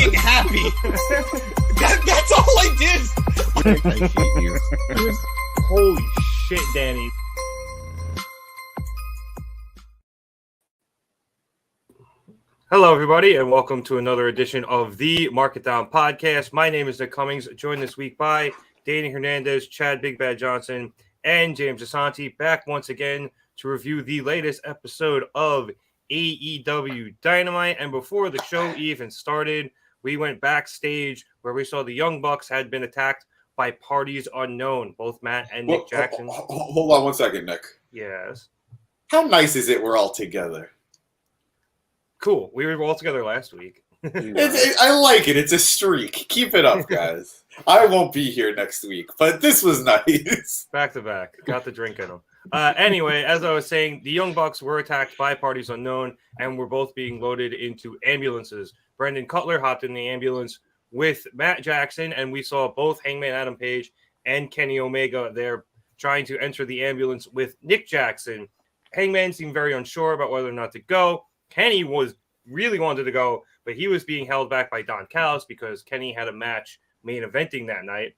being happy. That's all I did. I hate you. Holy shit, Danny. Hello, everybody, and welcome to another edition of the Market Down Podcast. My name is Nick Cummings, joined this week by Danny Hernandez, Chad Big Bad Johnson, and James Asante, back once again to review the latest episode of AEW Dynamite. And before the show even started, we went backstage where we saw the Young Bucks had been attacked by parties unknown, both Matt and Nick Jackson. Hold on one second, Nick. Yes. How nice is it we're all together? Cool. We were all together last week. I like it. It's a streak. Keep it up, guys. I won't be here next week, but this was nice. Back to back. Got the drink in them. Anyway, as I was saying, the Young Bucks were attacked by parties unknown and were both being loaded into ambulances. Brendan Cutler hopped in the ambulance with Matt Jackson, and we saw both Hangman Adam Page and Kenny Omega there trying to enter the ambulance with Nick Jackson. Hangman seemed very unsure about whether or not to go. Kenny really wanted to go, but he was being held back by Don Callis because Kenny had a match main eventing that night.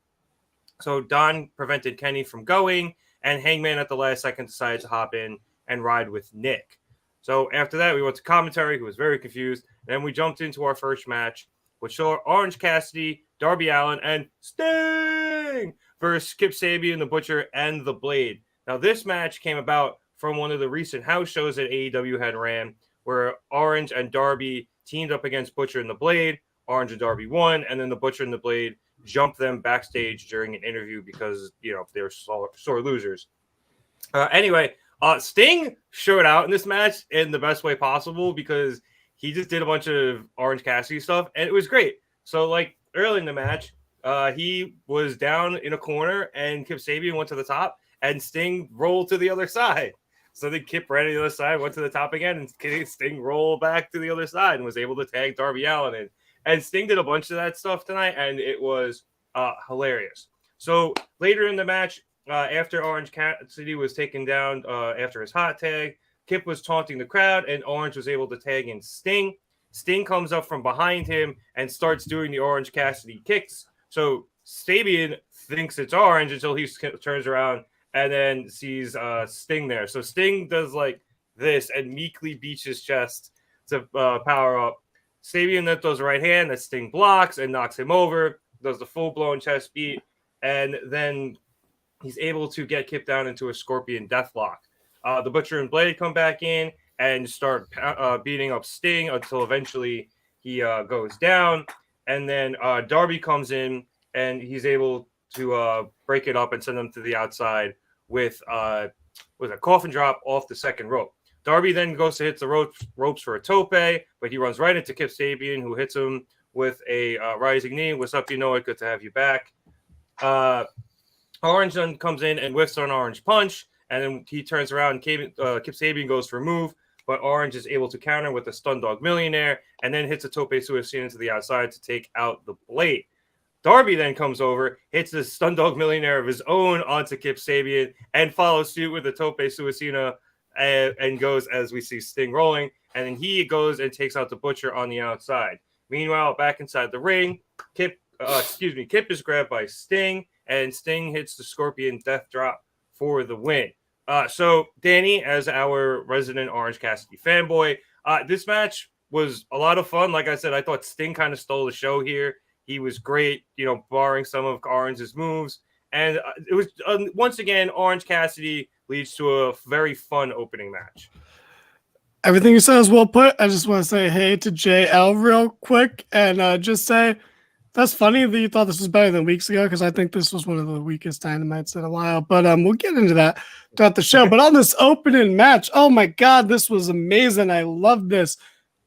So Don prevented Kenny from going, and Hangman at the last second decided to hop in and ride with Nick. So after that, we went to commentary, who was very confused. Then we jumped into our first match, which saw Orange Cassidy, Darby Allin, and Sting versus Kip Sabian, the Butcher, and the Blade. Now, this match came about from one of the recent house shows that AEW had ran, where Orange and Darby teamed up against Butcher and the Blade. Orange and Darby won, and then the Butcher and the Blade jumped them backstage during an interview because, they were sore losers. Anyway, Sting showed out in this match in the best way possible because he just did a bunch of Orange Cassidy stuff, and it was great. So, early in the match, he was down in a corner, and Kip Sabian went to the top, and Sting rolled to the other side. So then Kip ran to the other side, went to the top again, and Sting rolled back to the other side and was able to tag Darby Allin in. And Sting did a bunch of that stuff tonight, and it was hilarious. So later in the match, after Orange Cassidy was taken down after his hot tag, Kip was taunting the crowd, and Orange was able to tag in Sting. Sting comes up from behind him and starts doing the Orange Cassidy kicks. So Sabian thinks it's Orange until he turns around and then sees Sting there. So Sting does this and meekly beats his chest to power up. Sabian then throws a right hand that Sting blocks and knocks him over, does the full-blown chest beat, and then he's able to get Kip down into a Scorpion Deathlock. The Butcher and Blade come back in and start beating up Sting until eventually he goes down. And then Darby comes in, and he's able to break it up and send them to the outside with a coffin drop off the second rope. Darby then goes to hit the ropes for a tope, but he runs right into Kip Sabian, who hits him with a rising knee. What's up, Good to have you back. Orange then comes in and whiffs on Orange punch, and then he turns around and Kip Sabian goes for a move, but Orange is able to counter with a Stun Dog Millionaire and then hits a tope suicida to the outside to take out the Blade. Darby then comes over, hits the Stun Dog Millionaire of his own onto Kip Sabian, and follows suit with the tope suicida and goes as we see Sting rolling. And then he goes and takes out the Butcher on the outside. Meanwhile, back inside the ring, Kip is grabbed by Sting, and Sting hits the Scorpion Death Drop for the win. So, Danny, as our resident Orange Cassidy fanboy, this match was a lot of fun. Like I said, I thought Sting kind of stole the show here. He was great, barring some of Orange's moves. And it was, once again, Orange Cassidy leads to a very fun opening match. Everything you said is well put. I just want to say hey to JL real quick and just say that's funny that you thought this was better than weeks ago because I think this was one of the weakest Dynamites in a while. But we'll get into that throughout the show. But on this opening match, oh my God, this was amazing. I love this.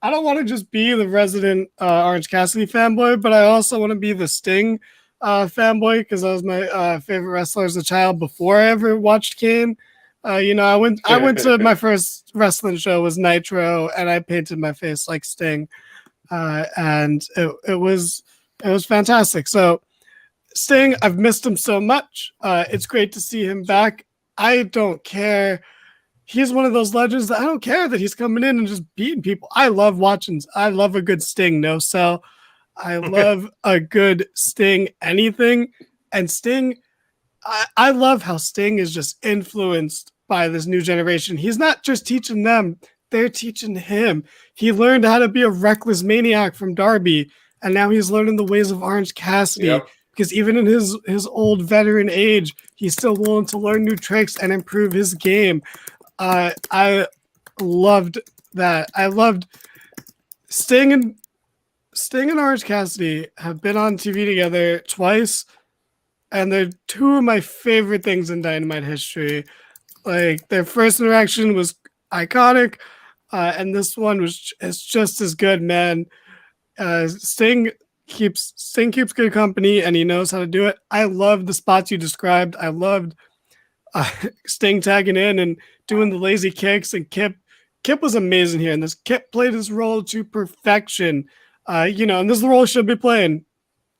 I don't want to just be the resident Orange Cassidy fanboy, but I also want to be the Sting fanboy because that was my favorite wrestler as a child before I ever watched Kane. I went to my first wrestling show was Nitro, and I painted my face like Sting, and it was fantastic. So Sting, I've missed him so much. It's great to see him back. I don't care. He's one of those legends that I don't care that he's coming in and just beating people. I love a good Sting no sell. I love a good Sting anything. And Sting, I love how Sting is just influenced by this new generation. He's not just teaching them, they're teaching him. He learned how to be a reckless maniac from Darby, and now he's learning the ways of Orange Cassidy. Yep. Because even in his old veteran age, he's still willing to learn new tricks and improve his game. I loved that. I loved Sting and Orange Cassidy have been on TV together twice, and they're two of my favorite things in Dynamite history. Like, their first interaction was iconic, and this one is just as good, man. Sting keeps good company, and he knows how to do it. I loved the spots you described. I loved Sting tagging in and doing the lazy kicks, and Kip was amazing here, and this Kip played his role to perfection. And this is the role he should be playing.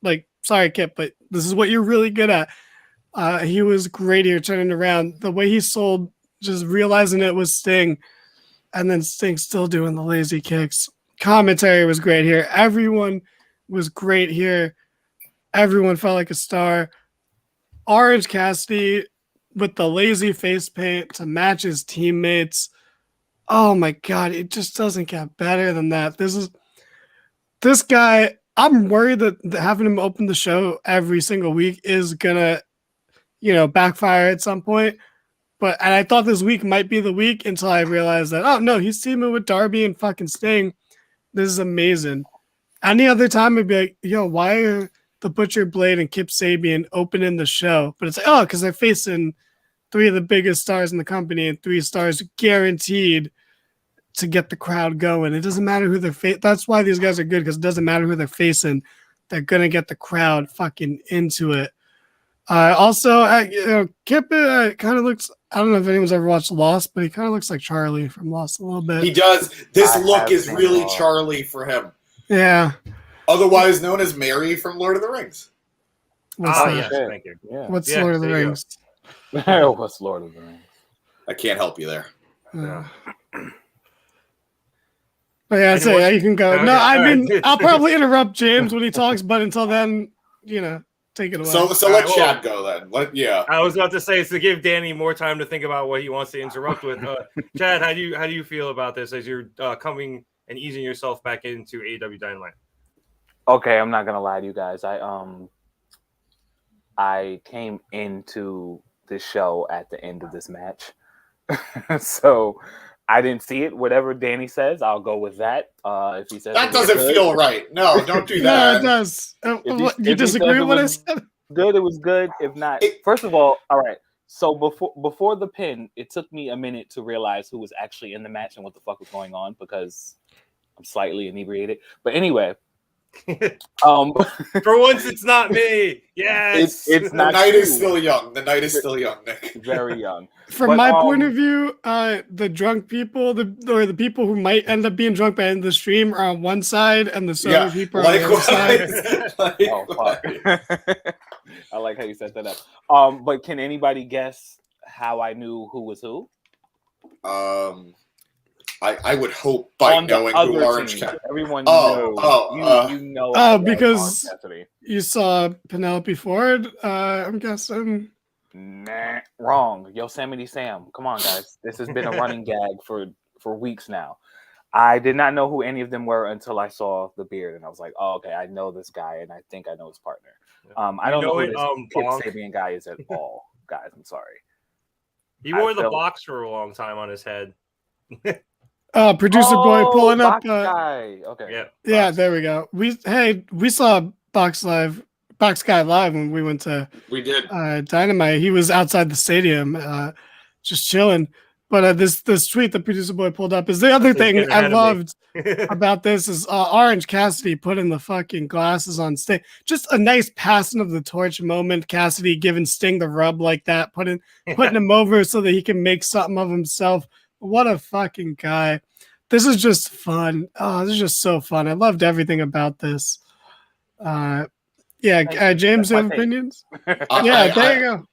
Like, sorry, Kip, but this is what you're really good at. He was great here turning around. The way he sold, just realizing it was Sting, and then Sting still doing the lazy kicks. Commentary was great here. Everyone was great here. Everyone felt like a star. Orange Cassidy with the lazy face paint to match his teammates. Oh my God, it just doesn't get better than that. This guy, I'm worried that having him open the show every single week is gonna, backfire at some point. And I thought this week might be the week until I realized that, oh no, he's teaming with Darby and fucking Sting. This is amazing. Any other time I'd be like, yo, why are the Butcher Blade and Kip Sabian opening the show? But it's like, oh, because they're facing three of the biggest stars in the company, and 3 stars guaranteed to get the crowd going. It doesn't matter who they're facing. That's why these guys are good, because it doesn't matter who they're facing. They're going to get the crowd fucking into it. Kip kind of looks, I don't know if anyone's ever watched Lost, but he kind of looks like Charlie from Lost a little bit. He does. This look is really Charlie for him. Yeah. Otherwise known as Mary from Lord of the Rings. What's Yes, thank you. Yeah. What's Yeah, Lord of the there you Rings? What's Lord of the Rings? I can't help you there. Yeah. But yeah, so yeah, you can go. Okay, No, I all mean, right. I'll probably interrupt James when he talks, but until then, take it away. So All let right, Chad go then. Yeah. I was about to say, it's to give Danny more time to think about what he wants to interrupt with. Chad, how do you feel about this as you're coming and easing yourself back into AEW Dynamite? Okay, I'm not gonna lie to you guys. I came into this show at the end of this match, so I didn't see it. Whatever Danny says, I'll go with that. If he says That doesn't feel right. No, don't do that. No, it does. If You he disagree says with what I was said? good, it was good. If not, first of all right. So before the pin, it took me a minute to realize who was actually in the match and what the fuck was going on, because I'm slightly inebriated. But anyway, For once, it's not me. Yes, it's The not night you. is still young. The night is still young, Nick. Very young. From But, my point of view, the drunk people, the people who might end up being drunk by the end of the stream are on one side, and the sober people are on the other side. Likewise. Oh fuck! I like how you set that up. But can anybody guess how I knew who was who? I would hope by On the knowing who other Orange team, Cassidy. everyone Oh, knows. You know. I love because- Orange Cassidy. You saw Penelope Ford, I'm guessing. Nah, wrong. Yosemite Sam. Come on, guys. This has been a running gag for weeks now. I did not know who any of them were until I saw the beard, and I was like, "Oh, okay, I know this guy, and I think I know his partner." I don't know who this Kip Bonk? Sabian guy is at all, guys. I'm sorry. He wore the felt- box for a long time on his head. Producer boy pulling up. Box guy. Okay. Yeah, Yeah, box. there we go. We saw Box Guy live when we went to We did. Dynamite. He was outside the stadium, just chilling. But this tweet that Producer Boy pulled up is the other He's thing getting I ahead of me. loved about this is Orange Cassidy putting the fucking glasses on Sting. Just a nice passing of the torch moment. Cassidy giving Sting the rub like that, putting him over so that he can make something of himself. What a fucking guy. This is just fun. Oh, this is just so fun. I loved everything about this. James, That's you my have take. opinions? I- There you go.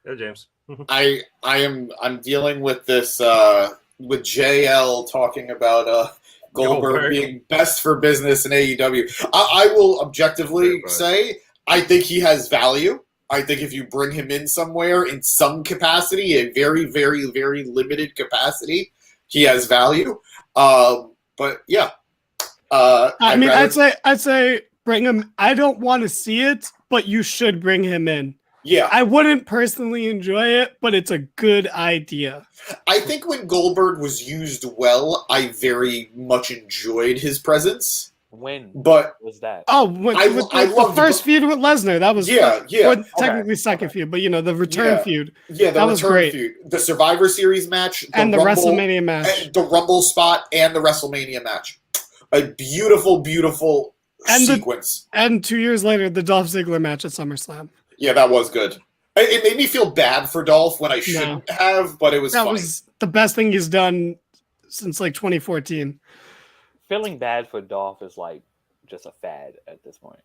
Yeah, James. I'm dealing with this with JL talking about Goldberg being best for business in AEW. I will objectively say I think he has value. I think if you bring him in somewhere in some capacity, a very, very, very limited capacity, he has value. But yeah, I'd say bring him. I don't want to see it, but you should bring him in. Yeah, I wouldn't personally enjoy it, but it's a good idea. I think when Goldberg was used well, I very much enjoyed his presence. When But was that? Oh, the first feud with Lesnar, that was technically second feud, but the return feud. Yeah, that was great. Feud, the Survivor Series match, and the WrestleMania match, the Rumble spot, and the WrestleMania match. A beautiful, beautiful sequence. And 2 years later, the Dolph Ziggler match at SummerSlam. Yeah, that was good. It made me feel bad for Dolph when I shouldn't have, but it was funny. That was the best thing he's done since 2014. Feeling bad for Dolph is just a fad at this point.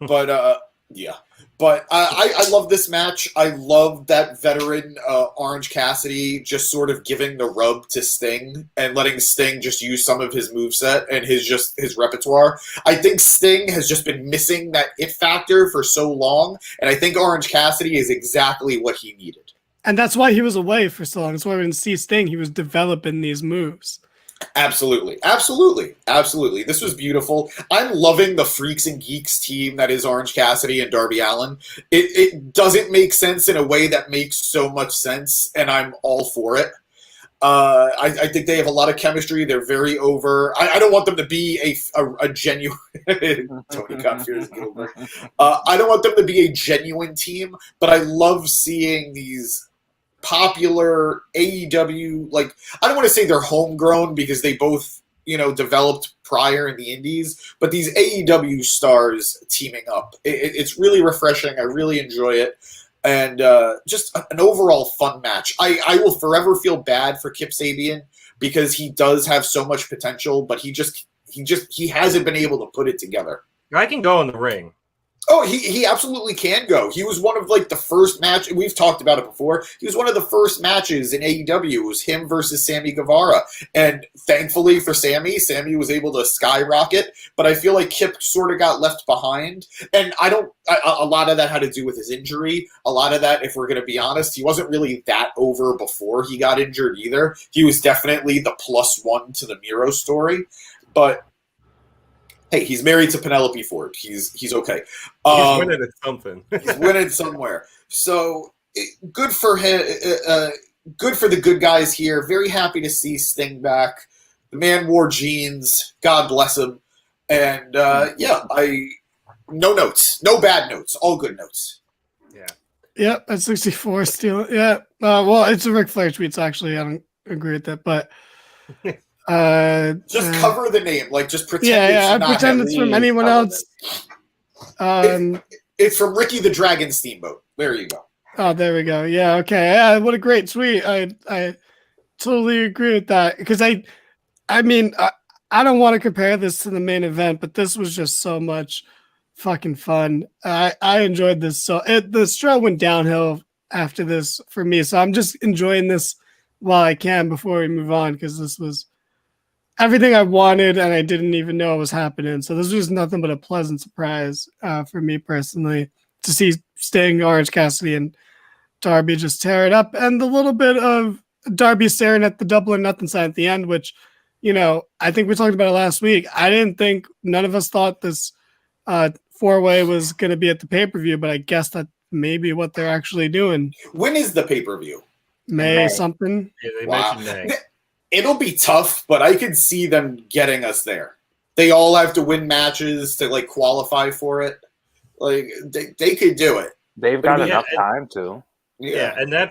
But yeah. But I love this match. I love that veteran Orange Cassidy just sort of giving the rub to Sting and letting Sting just use some of his moveset and his repertoire. I think Sting has just been missing that it factor for so long, and I think Orange Cassidy is exactly what he needed. And that's why he was away for so long. That's why we didn't see Sting. He was developing these moves. Absolutely. This was beautiful. I'm loving the Freaks and Geeks team that is Orange Cassidy and Darby Allin. It doesn't make sense in a way that makes so much sense, and I'm all for it. I think they have a lot of chemistry. They're very over. I don't want them to be a genuine Tony Khan fears Gilbert. I don't want them to be a genuine team, but I love seeing these popular AEW, I don't want to say they're homegrown because they both, developed prior in the indies, but these AEW stars teaming up. It's really refreshing. I really enjoy it. And just an overall fun match. I will forever feel bad for Kip Sabian because he does have so much potential, but he hasn't been able to put it together. I can go in the ring. Oh, he absolutely can go. He was one of the first match. We've talked about it before. He was one of the first matches in AEW. It was him versus Sammy Guevara, and thankfully for Sammy was able to skyrocket. But I feel like Kip sort of got left behind, and a lot of that had to do with his injury. A lot of that, if we're going to be honest, he wasn't really that over before he got injured either. He was definitely the +1 to the Miro story, but. Hey, he's married to Penelope Ford. He's okay. He's winning at something. He's winning somewhere. So good for him. Good for the good guys here. Very happy to see Sting back. The man wore jeans. God bless him. And no notes, no bad notes, all good notes. Yeah. Yep, at 64 still. Yeah. Well, it's a Ric Flair tweet, so actually I don't agree with that, but. Just cover the name, just pretend. Pretend it's from anyone else. It's from Ricky the Dragon Steamboat. There you go. Oh, there we go. Yeah, okay. Yeah, what a great tweet. I totally agree with that because I don't want to compare this to the main event, but this was just so much fucking fun. I enjoyed this. So the show went downhill after this for me. So I'm just enjoying this while I can before we move on because this was everything I wanted, and I didn't even know it was happening. So this was nothing but a pleasant surprise for me personally to see Sting, Orange Cassidy, and Darby just tear it up. And the little bit of Darby staring at the double or nothing sign at the end, which, I think we talked about it last week. I didn't think, none of us thought this four-way was going to be at the pay-per-view, but I guess that may be what they're actually doing. When is the pay-per-view? May something. Yeah, they mentioned May. It'll be tough, but I could see them getting us there. They all have to win matches to qualify for it. They could do it. They've got enough time to. Yeah, and that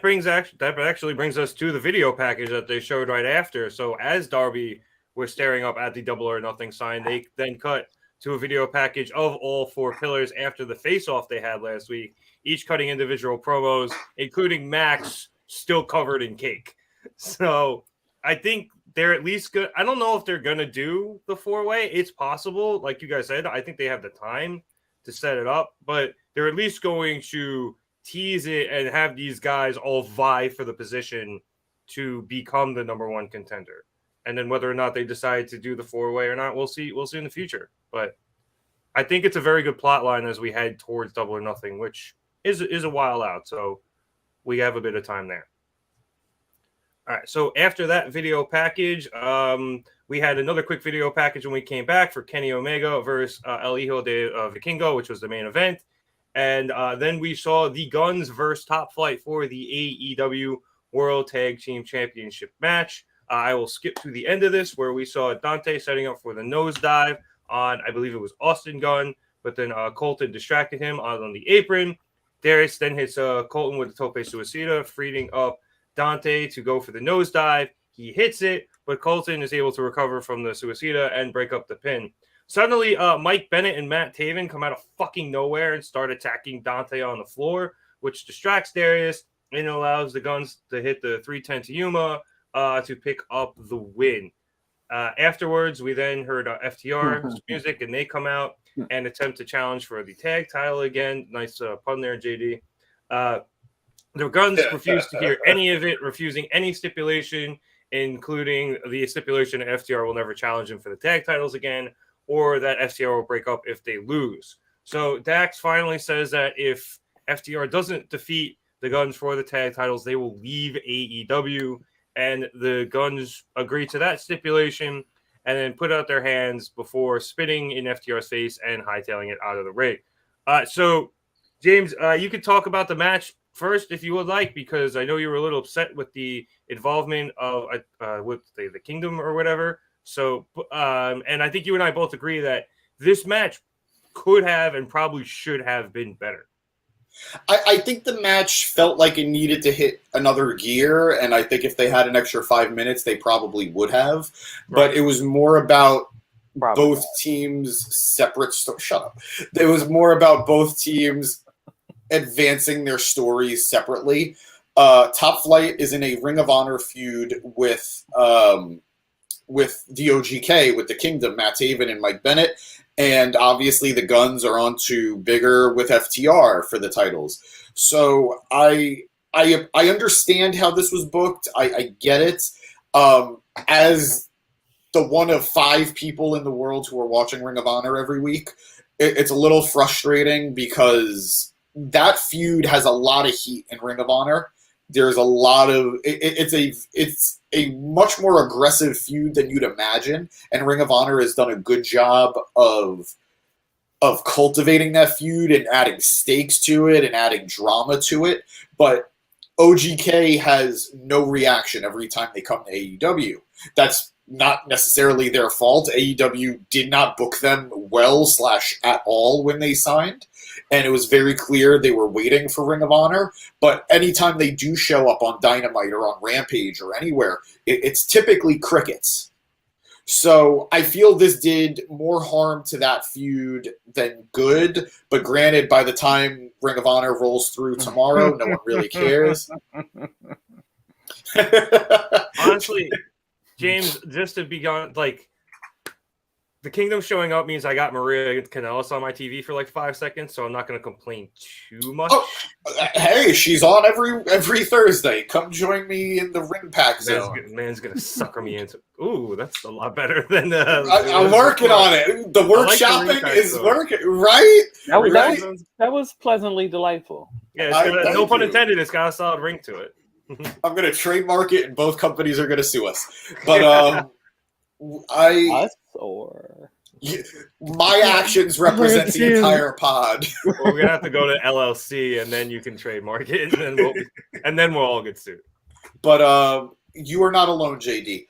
actually brings us to the video package that they showed right after. So as Darby was staring up at the double or nothing sign, they then cut to a video package of all four pillars after the face-off they had last week, each cutting individual promos, including Max still covered in cake. So I think they're at least good. I don't know if they're going to do the four-way. It's possible. Like you guys said, I think they have the time to set it up, but they're at least going to tease it and have these guys all vie for the position to become the number one contender. And then whether or not they decide to do the 4-way or not, we'll see. We'll see in the future. But I think it's a very good plot line as we head towards Double or Nothing, which is a while out. So we have a bit of time there. All right. So after that video package, we had another quick video package when we came back for Kenny Omega versus El Hijo de Vikingo, which was the main event. And then we saw the Guns versus Top Flight for the AEW World Tag Team Championship match. I will skip to the end of this where we saw Dante setting up for the nosedive on, I believe it was Austin Gunn, but then Colton distracted him on the apron. Darius then hits Colton with the Tope Suicida, freeing up Dante to go for the nosedive. He hits it, but Colton is able to recover from the Suicida and break up the pin. Suddenly, Mike Bennett and Matt Taven come out of fucking nowhere and start attacking Dante on the floor, which distracts Darius and allows the Guns to hit the 310 to Yuma to pick up the win. Afterwards, we then heard FTR's music, and they come out and attempt to challenge for the tag title again. Nice pun there, JD. The Guns refuse to hear any of it, refusing any stipulation, including the stipulation that FTR will never challenge him for the tag titles again, or that FTR will break up if they lose. So Dax finally says that if FTR doesn't defeat the Guns for the tag titles, they will leave AEW. And the Guns agree to that stipulation and then put out their hands before spitting in FTR's face and hightailing it out of the ring. So, James, you could talk about the match first if you would like, because I know you were a little upset with the involvement of with the Kingdom or whatever. So, and I think you and I both agree that this match could have and probably should have been better. I think the match felt like it needed to hit another gear, and I think if they had an extra 5 minutes, they probably would have. Right. But it was more about both teams' separate shut up. It was more about both teams advancing their stories separately. Top Flight is in a Ring of Honor feud with DOGK, with the Kingdom, Matt Taven and Mike Bennett. And obviously the Guns are on to bigger with FTR for the titles. So I understand how this was booked. I get it. As the one of 5 people in the world who are watching Ring of Honor every week, it's a little frustrating because that feud has a lot of heat in Ring of Honor. There's a lot of it's a much more aggressive feud than you'd imagine, and Ring of Honor has done a good job of cultivating that feud and adding stakes to it and adding drama to it. But OGK has no reaction every time they come to AEW. That's not necessarily their fault. AEW did not book them well / at all when they signed. And it was very clear they were waiting for Ring of Honor. But anytime they do show up on Dynamite or on Rampage or anywhere, it's typically crickets. So I feel this did more harm to that feud than good. But granted, by the time Ring of Honor rolls through tomorrow, no one really cares. Honestly, James, just to be honest, like, the Kingdom showing up means I got Maria Kanellis on my TV for like 5 seconds, so I'm not going to complain too much. Oh, hey, she's on every Thursday. Come join me in the ring pack zone. Man's going to sucker me into. Ooh, that's a lot better than. I'm working on it. The workshopping is working, right? That was pleasantly delightful. Yeah, no pun intended. It's got a solid ring to it. I'm going to trademark it, and both companies are going to sue us. But my actions represent the entire pod. Well, we're gonna have to go to LLC, and then you can trademark it, and then we'll all get sued. But you are not alone, JD.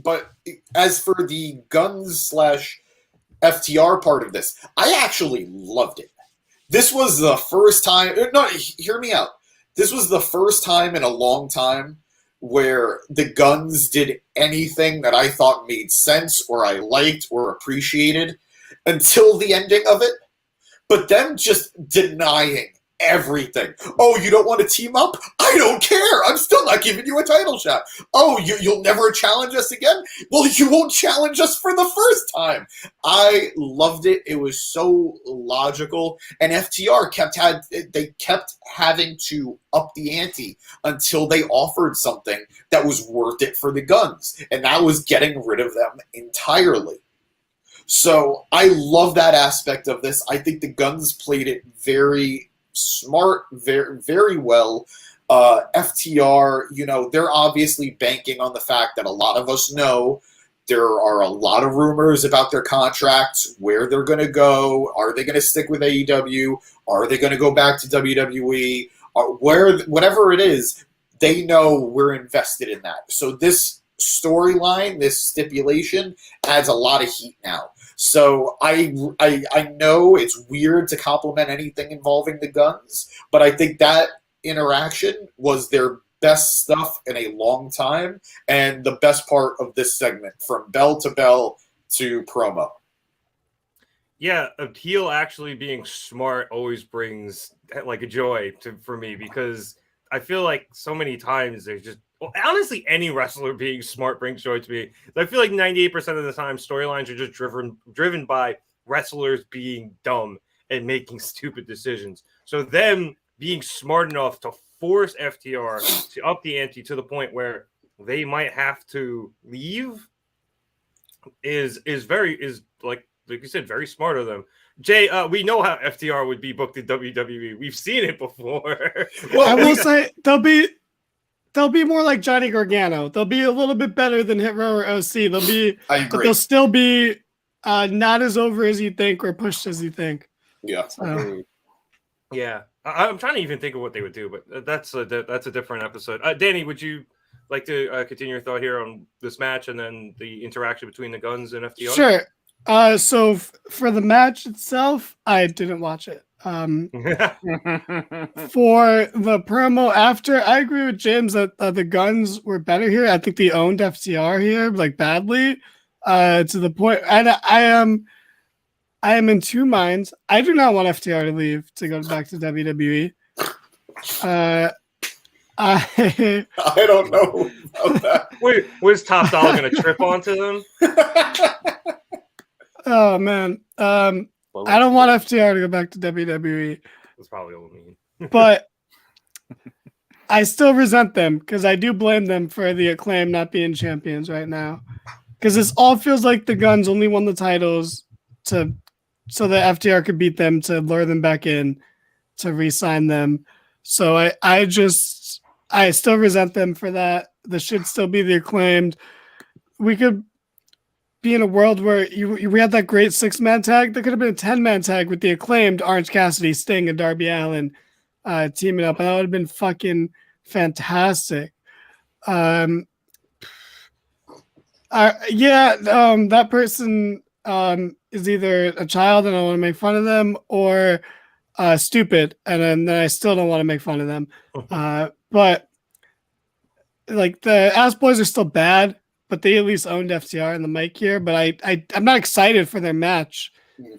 But as for the Guns / FTR part of this, I actually loved it. This was the first time. No, hear me out. This was the first time in a long time where the Guns did anything that I thought made sense or I liked or appreciated until the ending of it. But them just denying everything. Oh, you don't want to team up? I don't care. I'm still not giving you a title shot. Oh, you'll never challenge us again? Well, you won't challenge us for the first time. I loved it. It was so logical. And FTR kept having to up the ante until they offered something that was worth it for the Guns. And that was getting rid of them entirely. So I love that aspect of this. I think the Guns played it very smart, very, very well. FTR, they're obviously banking on the fact that a lot of us know there are a lot of rumors about their contracts, where they're going to go. Are they going to stick with AEW? Are they going to go back to WWE? Whatever it is, they know we're invested in that. So this storyline, this stipulation, adds a lot of heat now. So I know it's weird to compliment anything involving the Guns, but I think that interaction was their best stuff in a long time, and the best part of this segment, from bell to bell to promo. Yeah, a heel actually being smart always brings like a joy for me, because I feel like so many times there's just, well, honestly, any wrestler being smart brings joy to me. I feel like 98% of the time storylines are just driven by wrestlers being dumb and making stupid decisions. So them being smart enough to force FTR to up the ante to the point where they might have to leave is like you said, very smart of them. Jay, we know how FTR would be booked in WWE. We've seen it before. Well, I will say they'll be more like Johnny Gargano. They'll be a little bit better than Hit Row or OC. I agree. But they'll still be not as over as you think or pushed as you think. Yeah. So. Yeah. I'm trying to even think of what they would do, but that's a different episode. Danny, would you like to continue your thought here on this match and then the interaction between the Guns and FTR? Sure. So for the match itself, I didn't watch it. For the promo after, I agree with James that the Guns were better here. I think they owned FTR here, like, badly, to the point. And I am in two minds. I do not want FTR to leave to go back to WWE. I don't know about that. Wait, was Top Dollar going to trip onto them? Oh man, I don't want FTR to go back to WWE. That's probably what we mean. But I still resent them because I do blame them for the Acclaim not being champions right now. Because this all feels like the Guns only won the titles so that FTR could beat them, to lure them back in, to re-sign them. So I still resent them for that. This should still be the Acclaimed. We could be in a world where we had that great 6-man tag. There could have been a 10-man tag with the Acclaimed, Orange Cassidy, Sting, and Darby Allin teaming up, and that would have been fucking fantastic. That person is either a child and I want to make fun of them, or stupid, and then I still don't want to make fun of them. But like, the Ass Boys are still bad, but they at least owned FTR in the mic here. But I'm not excited for their match.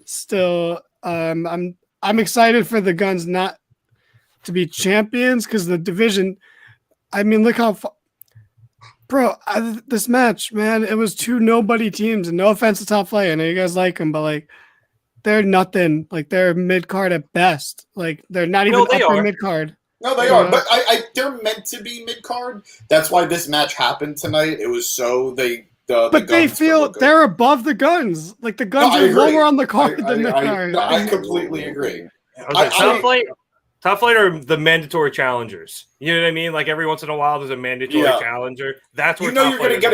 Still, I'm excited for the Guns not to be champions, because the division. I mean, look how, this match, man. It was two nobody teams, and no offense to Top Flight, I know you guys like them, but like, they're nothing. Like, they're mid card at best. Like, they're not even upper mid card. No, they are, but they're meant to be mid card. That's why this match happened tonight. It was so they feel they're above the Guns. Like, the Guns are lower on the card than the card. I completely agree. Top Flight are the mandatory challengers. You know what I mean? Like, every once in a while, there's a mandatory challenger. That's where you're going to get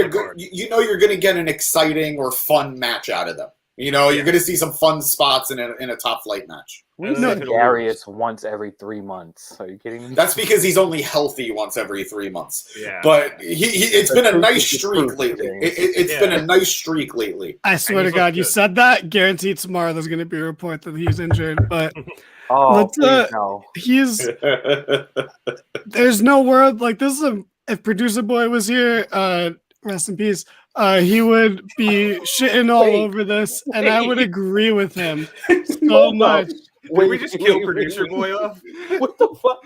you're going to get an exciting or fun match out of them. You're going to see some fun spots in a Top Flight match. We see Darius once every 3 months. Are you kidding me? That's because he's only healthy once every 3 months. Yeah. But it's been a nice streak lately. It's been a nice streak lately. I swear to God, you said that. Guaranteed tomorrow there's going to be a report that he's injured. But he's there's no word. Like, this is if Producer Boy was here, rest in peace. He would be shitting all over this, and I would agree with him so much. Did we just kill producer boy off? What the fuck?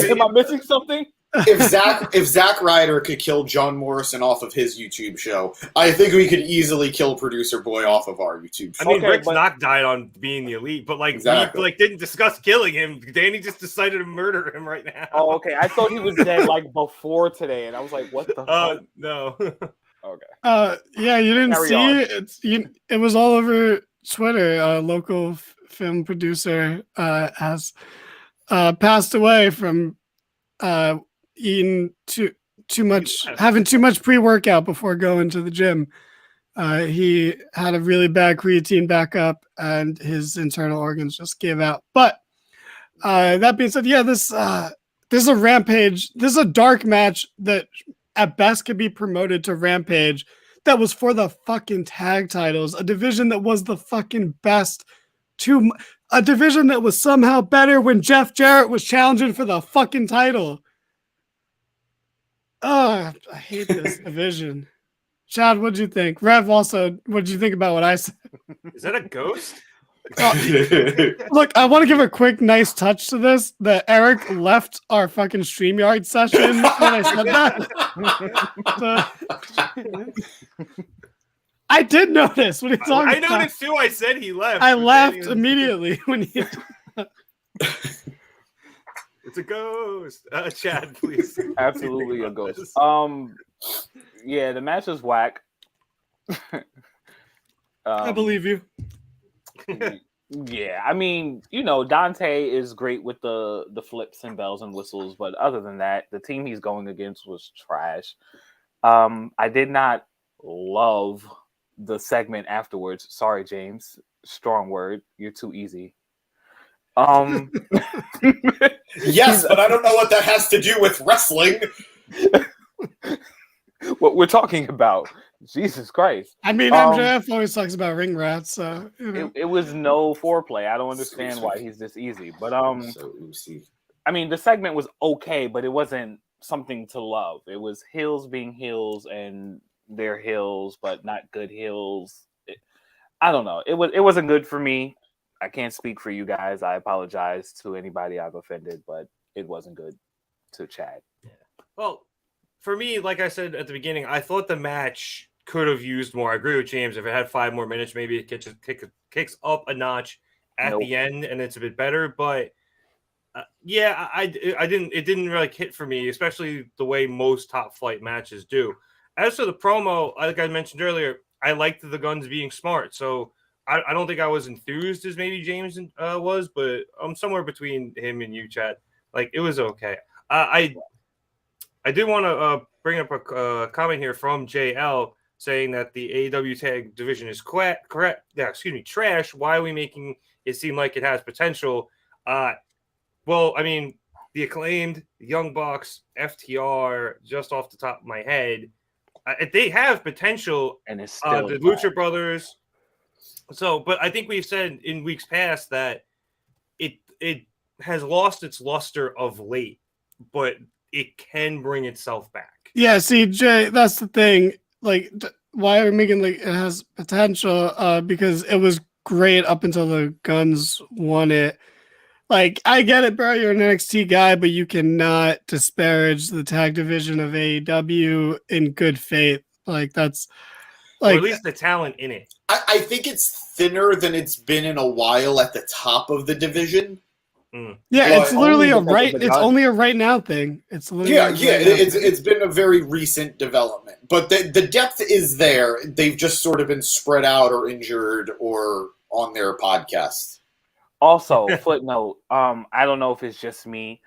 Am I missing something? If Zack Ryder could kill John Morrison off of his YouTube show, I think we could easily kill producer boy off of our YouTube show. I mean, Rick's not died on being the elite, but like Exactly. we didn't discuss killing him. Danny just decided to murder him right now. Oh, okay. I thought he was dead like before today, and I was like, "What the fuck?" No. Okay. Yeah, you didn't Carry see on. it. It was all over Twitter. A local film producer has passed away from eating too much, having too much pre-workout before going to the gym. He had a really bad creatine backup, and his internal organs just gave out. But that being said, yeah, this is a Rampage. This is a dark match that at best could be promoted to Rampage. That was for the fucking tag titles, a division that was the fucking best. A division that was somehow better when Jeff Jarrett was challenging for the fucking title. Oh, I hate this division. Chad, what'd you think? Rev, also, what'd you think about what I said? Is that a ghost? Look, I want to give a quick, nice touch to this. That Eric left our fucking StreamYard session when I said that. I did notice when he talked. I noticed too. I said he left. I laughed immediately when he. It's a ghost. Chad, please. Absolutely a ghost. Yeah, the match is whack. I believe you. Yeah, I mean, Dante is great with the flips and bells and whistles, but other than that, the team he's going against was trash. I did not love the segment afterwards. Sorry, James. Strong word. You're too easy. Yes, but I don't know what that has to do with wrestling. What we're talking about. Jesus Christ. I mean, MJF always talks about ring rats, so it was no foreplay. I don't understand why he's this easy. But So oopsie. I mean, the segment was okay, but it wasn't something to love. It was heels being heels and they're heels, but not good heels. I don't know. It wasn't good for me. I can't speak for you guys. I apologize to anybody I've offended, but it wasn't good to Chad. Yeah. Well, for me, like I said at the beginning, I thought the match could have used more. I agree with James. If it had 5 more minutes, maybe it kicks up a notch at the end, and it's a bit better. But yeah, I didn't. It didn't really hit for me, especially the way most top flight matches do. As for the promo, like I mentioned earlier, I liked the Guns being smart. So I don't think I was enthused as maybe James was, but I'm somewhere between him and you, Chad. Like, it was okay. I did want to bring up a comment here from JL saying that the AEW tag division is correct. Yeah, trash. Why are we making it seem like it has potential? Well, I mean, the Acclaimed, the Young Bucks, FTR, just off the top of my head, they have potential. And it's still the Lucha Brothers. So, but I think we've said in weeks past that it has lost its luster of late, but it can bring itself back. Yeah, see, Jay, that's the thing. Like, why are we making like it has potential? Because it was great up until the Guns won it. Like, I get it, bro. You're an NXT guy, but you cannot disparage the tag division of AEW in good faith. Like, that's like, or at least the talent in it. I think it's thinner than it's been in a while at the top of the division. Yeah, But it's literally only because of the it's Guns. only a right now thing. It's literally Yeah, it's been a very recent development, but the depth is there. They've just sort of been spread out or injured or on their podcast. Also, footnote, I don't know if it's just me.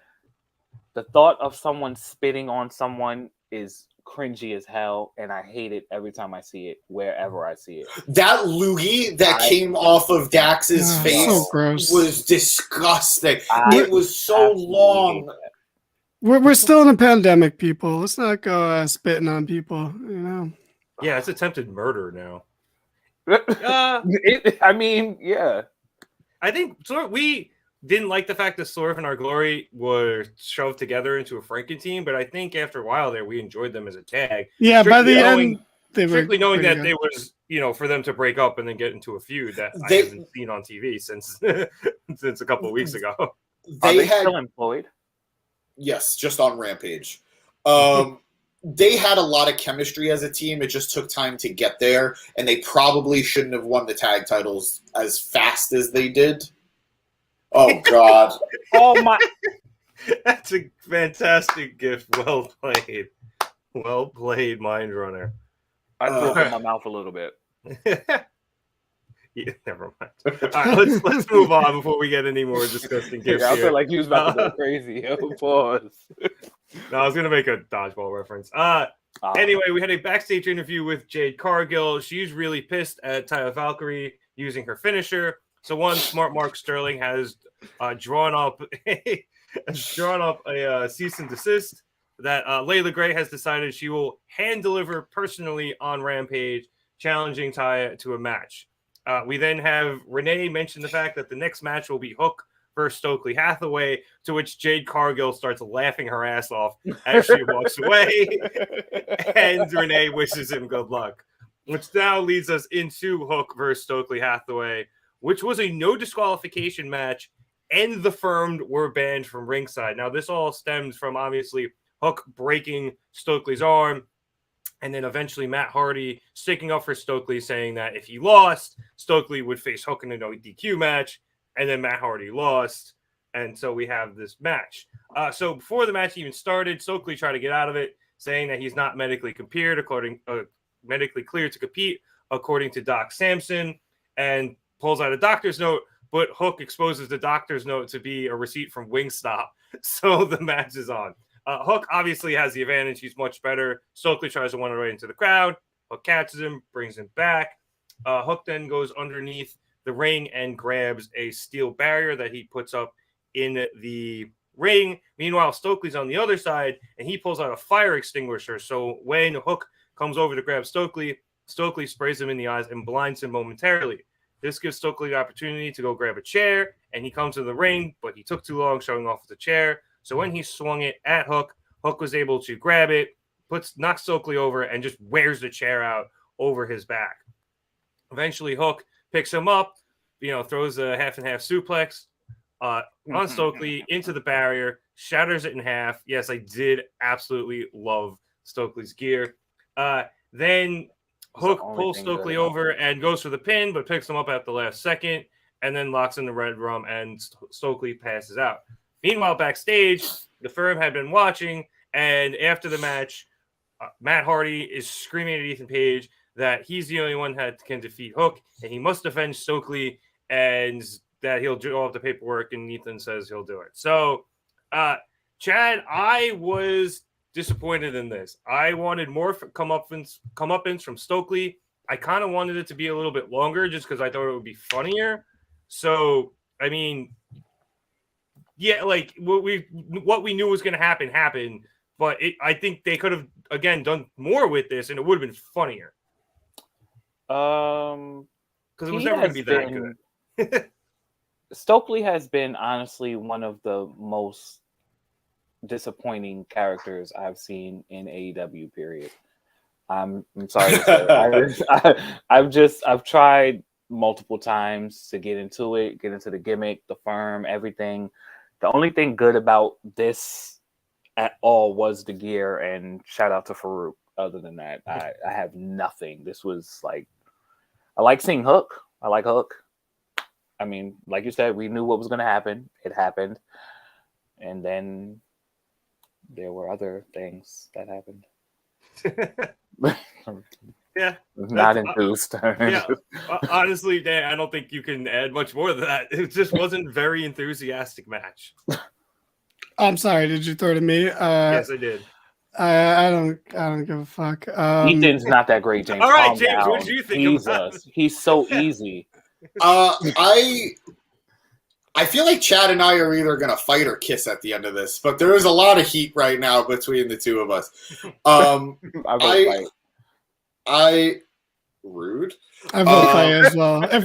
The thought of someone spitting on someone is cringy as hell, and I hate it every time I see it, wherever I see it. That loogie that came off of Dax's face so gross. was disgusting. It was so long. We're still in a pandemic, people. Let's not go spitting on people. You know. Yeah, it's attempted murder now. I mean, yeah. I think we didn't like the fact that Swerve and Our Glory were shoved together into a Franken team, but I think after a while there, we enjoyed them as a tag. Yeah, by the end, they were strictly knowing that pretty they good. was, for them to break up and then get into a feud that I haven't seen on TV since. since a couple of weeks ago. Are They they had still employed? yes, just on Rampage. They had a lot of chemistry as a team. It just took time to get there, and they probably shouldn't have won the tag titles as fast as they did. Oh God! Oh my! That's a fantastic gift. Well played. Well played, Mind Runner. I threw up in my mouth a little bit. Yeah, never mind. All right, let's move on before we get any more disgusting gifts I here. feel like he was about to go crazy. Pause. No, I was gonna make a dodgeball reference. Anyway, we had a backstage interview with Jade Cargill. She's really pissed at Taya Valkyrie using her finisher. So one smart Mark Sterling has drawn up a cease and desist that Layla Gray has decided she will hand deliver personally on Rampage, challenging Taya to a match. We then have Renee mention the fact that the next match will be Hook versus Stokely Hathaway, to which Jade Cargill starts laughing her ass off as she walks away, and Renee wishes him good luck, which now leads us into Hook versus Stokely Hathaway, which was a no disqualification match, and the Firm were banned from ringside. Now, this all stems from, obviously, Hook breaking Stokely's arm, and then eventually Matt Hardy sticking up for Stokely, saying that if he lost, Stokely would face Hook in a no DQ match, and then Matt Hardy lost, and so we have this match. So before the match even started, Stokely tried to get out of it, saying that he's not medically cleared to compete, according to Doc Samson, and pulls out a doctor's note, but Hook exposes the doctor's note to be a receipt from Wingstop, so the match is on. Hook obviously has the advantage. He's much better. Stokely tries to run right into the crowd. Hook catches him, brings him back. Hook then goes underneath the ring and grabs a steel barrier that he puts up in the ring. Meanwhile, Stokely's on the other side, and he pulls out a fire extinguisher. So when Hook comes over to grab Stokely, Stokely sprays him in the eyes and blinds him momentarily. This gives Stokely the opportunity to go grab a chair, and he comes to the ring, but he took too long showing off with the chair. So when he swung it at Hook, Hook was able to grab it, knocks Stokely over, and just wears the chair out over his back. Eventually, Hook picks him up, throws a half and half suplex on Stokely into the barrier, shatters it in half. Yes, I did absolutely love Stokely's gear. Then Hook pulls Stokely over and goes for the pin, but picks him up at the last second, and then locks in the red rum, and Stokely passes out. Meanwhile, backstage, the Firm had been watching, and after the match, Matt Hardy is screaming at Ethan Page that he's the only one that can defeat Hook, and he must avenge Stokely, and that he'll do all the paperwork, and Ethan says he'll do it. So, Chad, I was disappointed in this. I wanted more comeuppance from Stokely. I kind of wanted it to be a little bit longer just because I thought it would be funnier. So, I mean, yeah, like what we knew was going to happen happened, but I think they could have again done more with this, and it would have been funnier. Because it was never going to be that good. Stokely has been honestly one of the most disappointing characters I've seen in AEW. Period. I'm sorry to say. I've tried multiple times to get into the gimmick, the Firm, everything. The only thing good about this at all was the gear, and shout out to Farouk. Other than that, I have nothing. This was like, I like seeing Hook. I like Hook. I mean, like you said, we knew what was going to happen. It happened. And then there were other things that happened. Yeah. Not enthused. Yeah. Honestly, Dan, I don't think you can add much more to that. It just wasn't a very enthusiastic match. I'm sorry. Did you throw to me? Yes, I did. I don't give a fuck. Ethan's not that great, James. All right, James, what do you think about it? He's so easy. I feel like Chad and I are either going to fight or kiss at the end of this, but there is a lot of heat right now between the two of us. Rude. I vote fight as well. If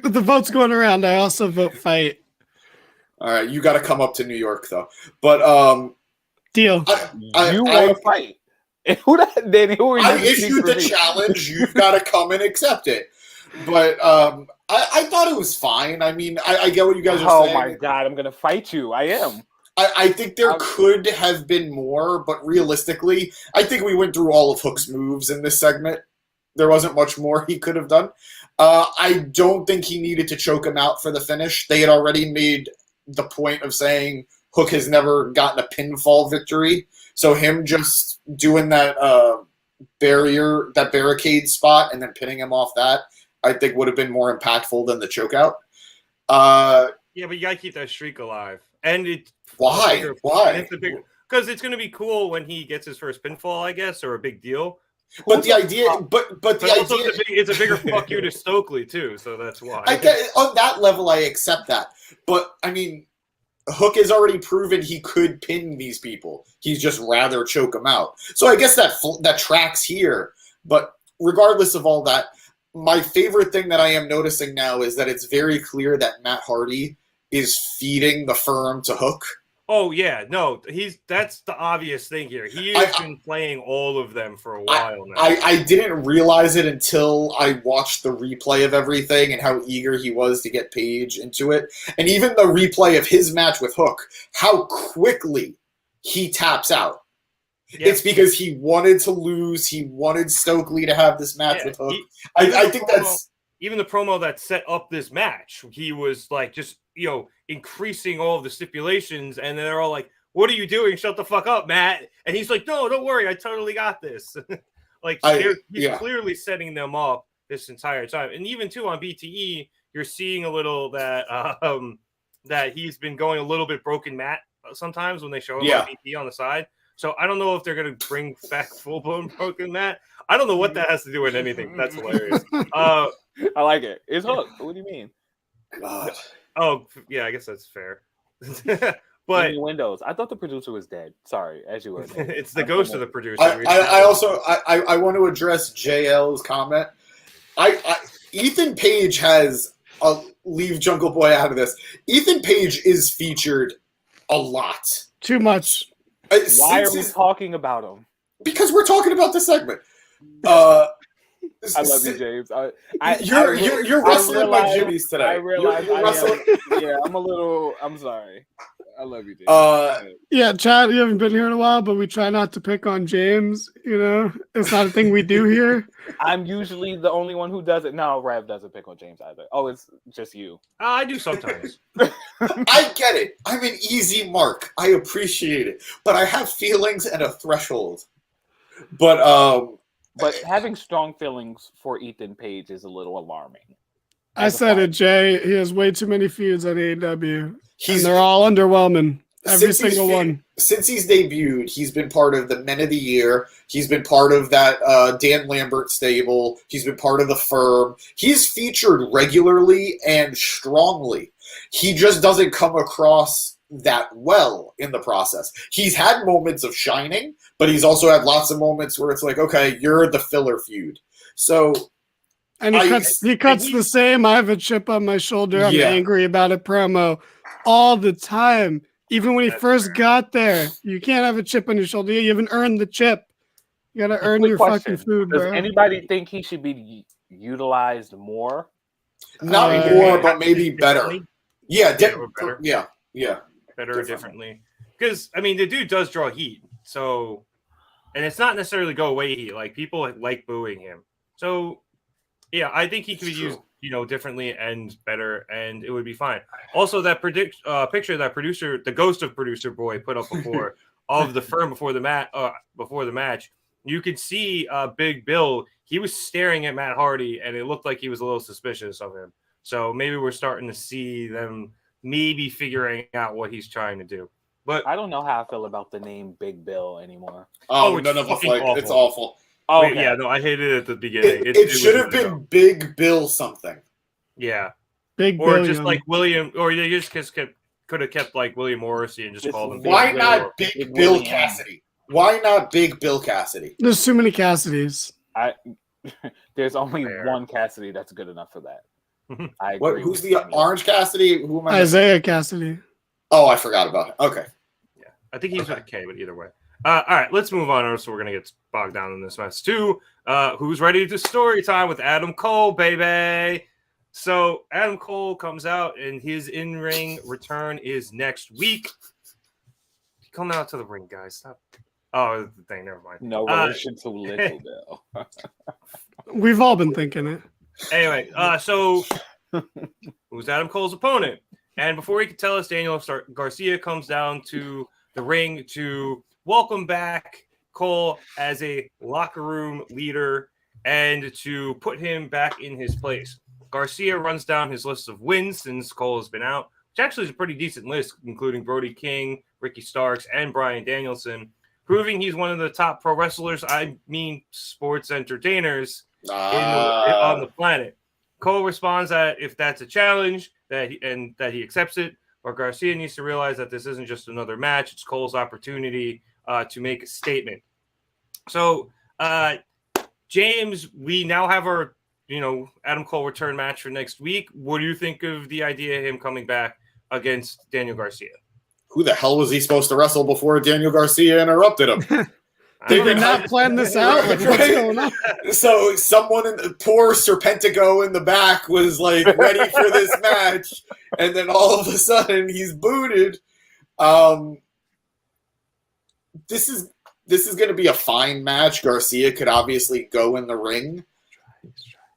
the vote's going around, I also vote fight. All right, you got to come up to New York though. But deal. You want to fight? Who are you? I issued the challenge. You've got to come and accept it. But I thought it was fine. I mean, I get what you guys are Oh saying. my god, I'm gonna fight you. I am. I think there could have been more, but realistically, I think we went through all of Hook's moves in this segment. There wasn't much more he could have done. I don't think he needed to choke him out for the finish. They had already made the point of saying Hook has never gotten a pinfall victory. So him just doing that barricade spot and then pinning him off that, I think would have been more impactful than the chokeout. Yeah, but you gotta keep that streak alive. And why? Because it's gonna be cool when he gets his first pinfall, I guess, or a big deal. But the idea, but the also idea, it's a bigger fuck you to Stokely too, so that's why. On that level, I accept that. But I mean, Hook has already proven he could pin these people. He's just rather choke them out. So I guess that tracks here. But regardless of all that, my favorite thing that I am noticing now is that it's very clear that Matt Hardy is feeding the firm to Hook. Oh yeah, no, that's the obvious thing here. He has been playing all of them for a while now. I didn't realize it until I watched the replay of everything and how eager he was to get Paige into it. And even the replay of his match with Hook, how quickly he taps out. Yep. It's because he wanted to lose. He wanted Stokely to have this match with Hook. I think that's... Even the promo that set up this match, he was like just, increasing all of the stipulations, and they're all like, "What are you doing? Shut the fuck up, Matt." And he's like, "No, don't worry, I totally got this." He's clearly setting them up this entire time. And even too on BTE, you're seeing a little that that he's been going a little bit broken Matt sometimes when they show him on BTE on the side. So I don't know if they're gonna bring back full blown broken Matt. I don't know what that has to do with anything. That's hilarious. I like it. It's Hook. What do you mean? God. Oh yeah, I guess that's fair. But Windows. I thought the producer was dead. Sorry, as you were. It's the ghost of the producer. I also want to address JL's comment. Ethan Page has leave Jungle Boy out of this. Ethan Page is featured a lot. Too much. Why are we talking about him? Because we're talking about the segment. I love you, James. You're wrestling my jimmies today. I realize I'm sorry. I love you, James. Yeah, Chad, you haven't been here in a while, but we try not to pick on James. It's not a thing we do here. I'm usually the only one who does it. No, Rev doesn't pick on James either. Oh, it's just you. I do sometimes. I get it. I'm an easy mark. I appreciate it. But I have feelings and a threshold. But having strong feelings for Ethan Page is a little alarming. I said it, Jay. He has way too many feuds on AEW. And they're all underwhelming. Every single one. Since he's debuted, he's been part of the Men of the Year. He's been part of that Dan Lambert stable. He's been part of the firm. He's featured regularly and strongly. He just doesn't come across that well in the process. He's had moments of shining, but he's also had lots of moments where it's like, okay, you're the filler feud. So, and he cuts the same "I have a chip on my shoulder, I'm angry about it" promo all the time. Even when he first got there, you can't have a chip on your shoulder. You haven't earned the chip. You gotta earn your fucking food, bro. Does anybody think he should be utilized more? Not more, but maybe better. Yeah, better. Yeah. Better or differently. Because, I mean, the dude does draw heat. So, and it's not necessarily go away heat. Like, people like booing him. So, yeah, I think he could be used, differently and better, and it would be fine. Also, that picture that the ghost of Producer Boy put up before of the firm before the match, you could see Big Bill. He was staring at Matt Hardy, and it looked like he was a little suspicious of him. So maybe we're starting to see them maybe figuring out what he's trying to do. But I don't know how I feel about the name Big Bill anymore. None of us like it. It's awful. Oh, okay. Yeah, no, I hated it at the beginning. It should have been Big Bill something. Yeah. Big or Bill, just like William, or they just could have kept like William Morrissey and just called him. Why not Big Bill Cassidy? Why not Big Bill Cassidy? There's too many Cassidys. There's only one Cassidy that's good enough for that. I agree. Who's the Orange Cassidy? Who am I? Isaiah Cassidy. Oh, I forgot about it. Okay. Yeah, I think he's with a K, but either way. All right, let's move on, or so we're gonna get bogged down in this mess too. Who's ready to story time with Adam Cole, baby? So Adam Cole comes out, and his in-ring return is next week. Come out to the ring, guys. Stop. Oh, the thing. Never mind. No relation to Little Bill. We've all been thinking it. Anyway, so who's Adam Cole's opponent? And before he can tell us, Garcia comes down to the ring to welcome back Cole as a locker room leader and to put him back in his place. Garcia runs down his list of wins since Cole has been out, which actually is a pretty decent list, including Brody King, Ricky Starks, and Bryan Danielson, proving he's one of the top pro wrestlers, sports entertainers on the planet. Cole responds that if that's a challenge, that he accepts it, but Garcia needs to realize that this isn't just another match; it's Cole's opportunity to make a statement. So, James, we now have our Adam Cole return match for next week. What do you think of the idea of him coming back against Daniel Garcia? Who the hell was he supposed to wrestle before Daniel Garcia interrupted him? Did they not plan this out? Like, what's going on? So someone in the poor Serpentico in the back was like ready for this match, and then all of a sudden he's booted. This is going to be a fine match. Garcia could obviously go in the ring.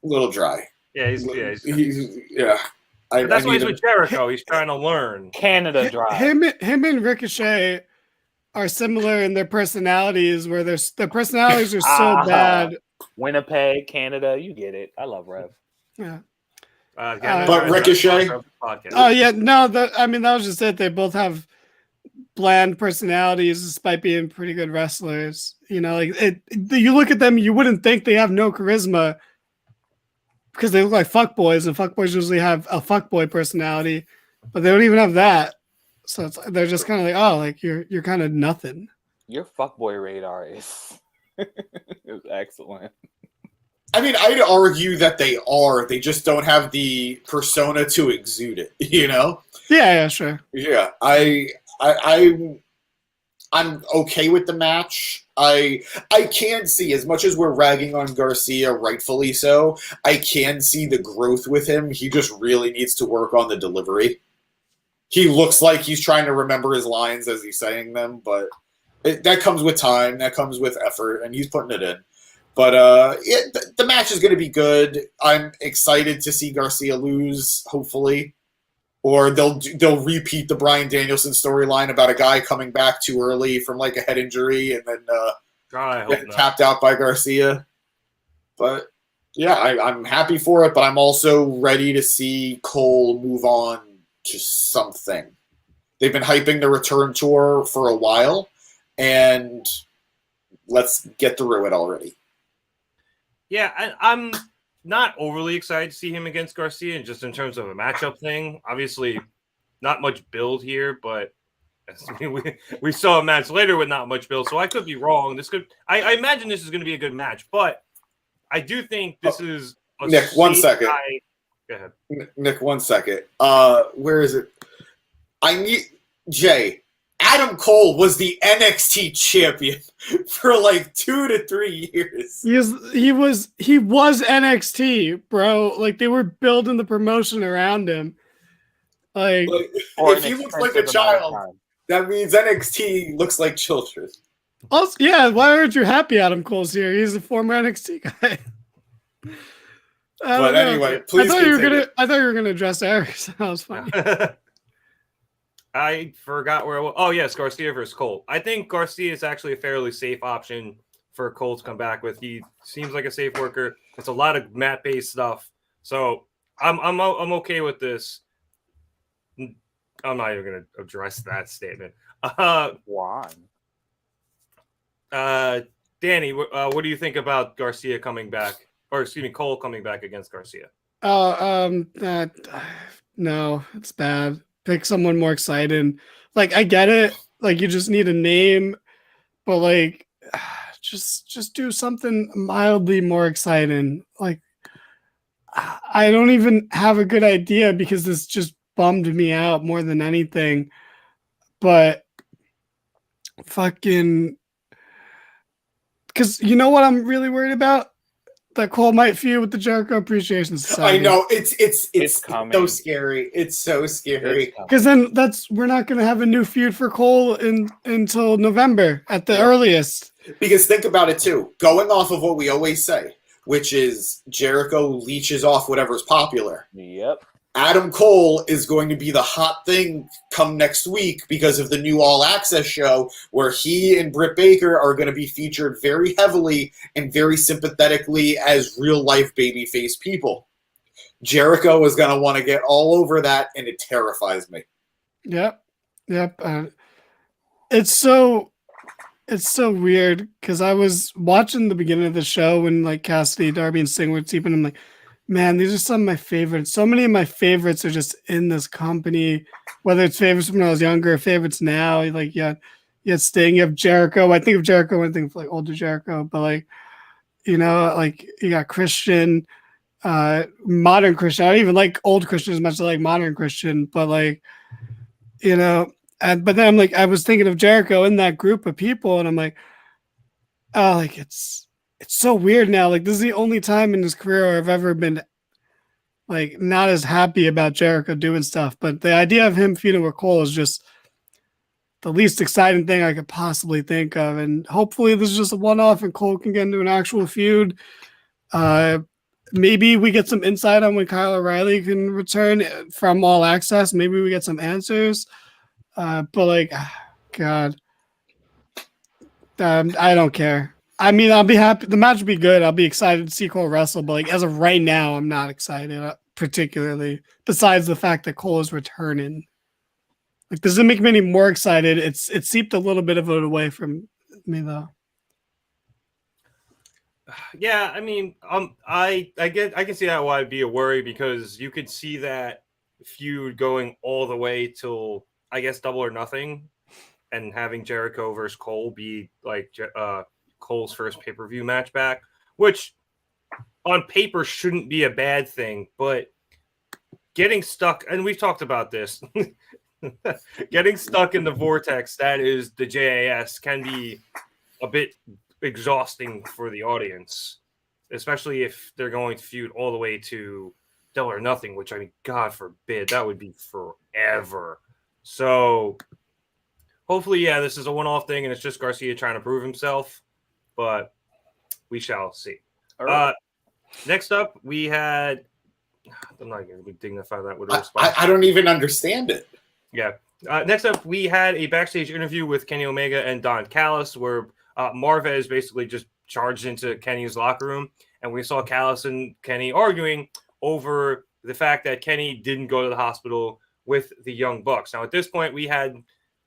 A little dry. Yeah, he's That's why he's with Jericho. He's trying to learn. Canada dry. Him and Ricochet are similar in their personalities, where their personalities are so bad. Winnipeg, Canada, you get it. I love Rev. Yeah. But Ricochet. Oh yeah, no. That was just it. They both have bland personalities, despite being pretty good wrestlers. You look at them, you wouldn't think they have no charisma, because they look like fuckboys, and fuckboys usually have a fuckboy personality, but they don't even have that. So they're just kind of like, oh, like you're kind of nothing. Your fuckboy radar is excellent. I mean, I'd argue that they are. They just don't have the persona to exude it. Yeah, sure. Yeah, I'm okay with the match. I can see, as much as we're ragging on Garcia, rightfully so, I can see the growth with him. He just really needs to work on the delivery. He looks like he's trying to remember his lines as he's saying them, but that comes with time. That comes with effort, and he's putting it in. But the match is going to be good. I'm excited to see Garcia lose, hopefully. Or they'll repeat the Bryan Danielson storyline about a guy coming back too early from like a head injury and then getting tapped out by Garcia. But yeah, I'm happy for it, but I'm also ready to see Cole move on to something. They've been hyping the return tour for a while, and let's get through it already. Yeah, I'm not overly excited to see him against Garcia, just in terms of a matchup thing. Obviously, not much build here, but we saw a match later with not much build, so I could be wrong. I imagine this is going to be a good match, but I do think this is a Nick, 1 second. Go ahead. Nick, 1 second. Where is it? Jay. Adam Cole was the NXT champion for like 2 to 3 years. He was NXT, bro. Like, they were building the promotion around him. Like if he looks like a child, that means NXT looks like children. Also, yeah, why aren't you happy Adam Cole's here? He's a former NXT guy. But anyway, please. I thought you were gonna address Eric. That was funny. I forgot where. Oh yes, Garcia versus Cole. I think Garcia is actually a fairly safe option for Cole to come back with. He seems like a safe worker. It's a lot of mat-based stuff, so I'm okay with this. I'm not even going to address that statement. Why? Danny, what do you think about Garcia coming back, or excuse me, Cole coming back against Garcia? No, it's bad. Pick someone more exciting. Like, I get it. Like, you just need a name, but like, just do something mildly more exciting. Like, I don't even have a good idea, because this just bummed me out more than anything. But fucking, because you know what I'm really worried about? that Cole might feud with the Jericho Appreciation Society. I know it's coming. so scary. It's so scary. It's coming. Because then we're not going to have a new feud for Cole until November at the earliest. Because think about it too. Going off of what we always say, which is Jericho leeches off whatever's popular. Yep. Adam Cole is going to be the hot thing come next week because of the new All Access show where he and Britt Baker are going to be featured very heavily and very sympathetically as real-life babyface people. Jericho is going to want to get all over that, and it terrifies me. Yep. It's so weird because I was watching the beginning of the show when like Cassidy, Darby, and Sting were teaming. I'm like, man, these are some of my favorites. So many of my favorites are just in this company, whether it's favorites when I was younger or favorites now. Like, you have Sting, you have Jericho. I think of Jericho when I think of like older Jericho, but like, like you got Christian, modern Christian. I don't even like old Christian as much as I like modern Christian, but like, but then I'm like, I was thinking of Jericho in that group of people, and I'm like, oh, like it's so weird now. Like this is the only time in his career I've ever been like not as happy about Jericho doing stuff. But the idea of him feuding with Cole is just the least exciting thing I could possibly think of. And hopefully this is just a one-off and Cole can get into an actual feud. Maybe we get some insight on when Kyle O'Reilly can return from All Access. Maybe we get some answers. But like, God, I don't care. I mean, I'll be happy. The match will be good. I'll be excited to see Cole wrestle. But like as of right now, I'm not excited particularly. Besides the fact that Cole is returning, like doesn't make me any more excited. It seeped a little bit of it away from me though. Yeah, I mean, I can see that why it'd be a worry because you could see that feud going all the way till I guess Double or Nothing, and having Jericho versus Cole be like Cole's first pay-per-view match back, which on paper shouldn't be a bad thing, but getting stuck, and we've talked about this, getting stuck in the vortex that is the JAS can be a bit exhausting for the audience, especially if they're going to feud all the way to Double or Nothing, which I mean, God forbid, that would be forever. So hopefully, yeah, this is a one-off thing and it's just Garcia trying to prove himself, but we shall see. All right. Next up, we had, I'm not going to dignify that with a response. I don't even understand it. Yeah. Next up, we had a backstage interview with Kenny Omega and Don Callis where Marvez basically just charged into Kenny's locker room, and we saw Callis and Kenny arguing over the fact that Kenny didn't go to the hospital with the Young Bucks. Now, at this point, we had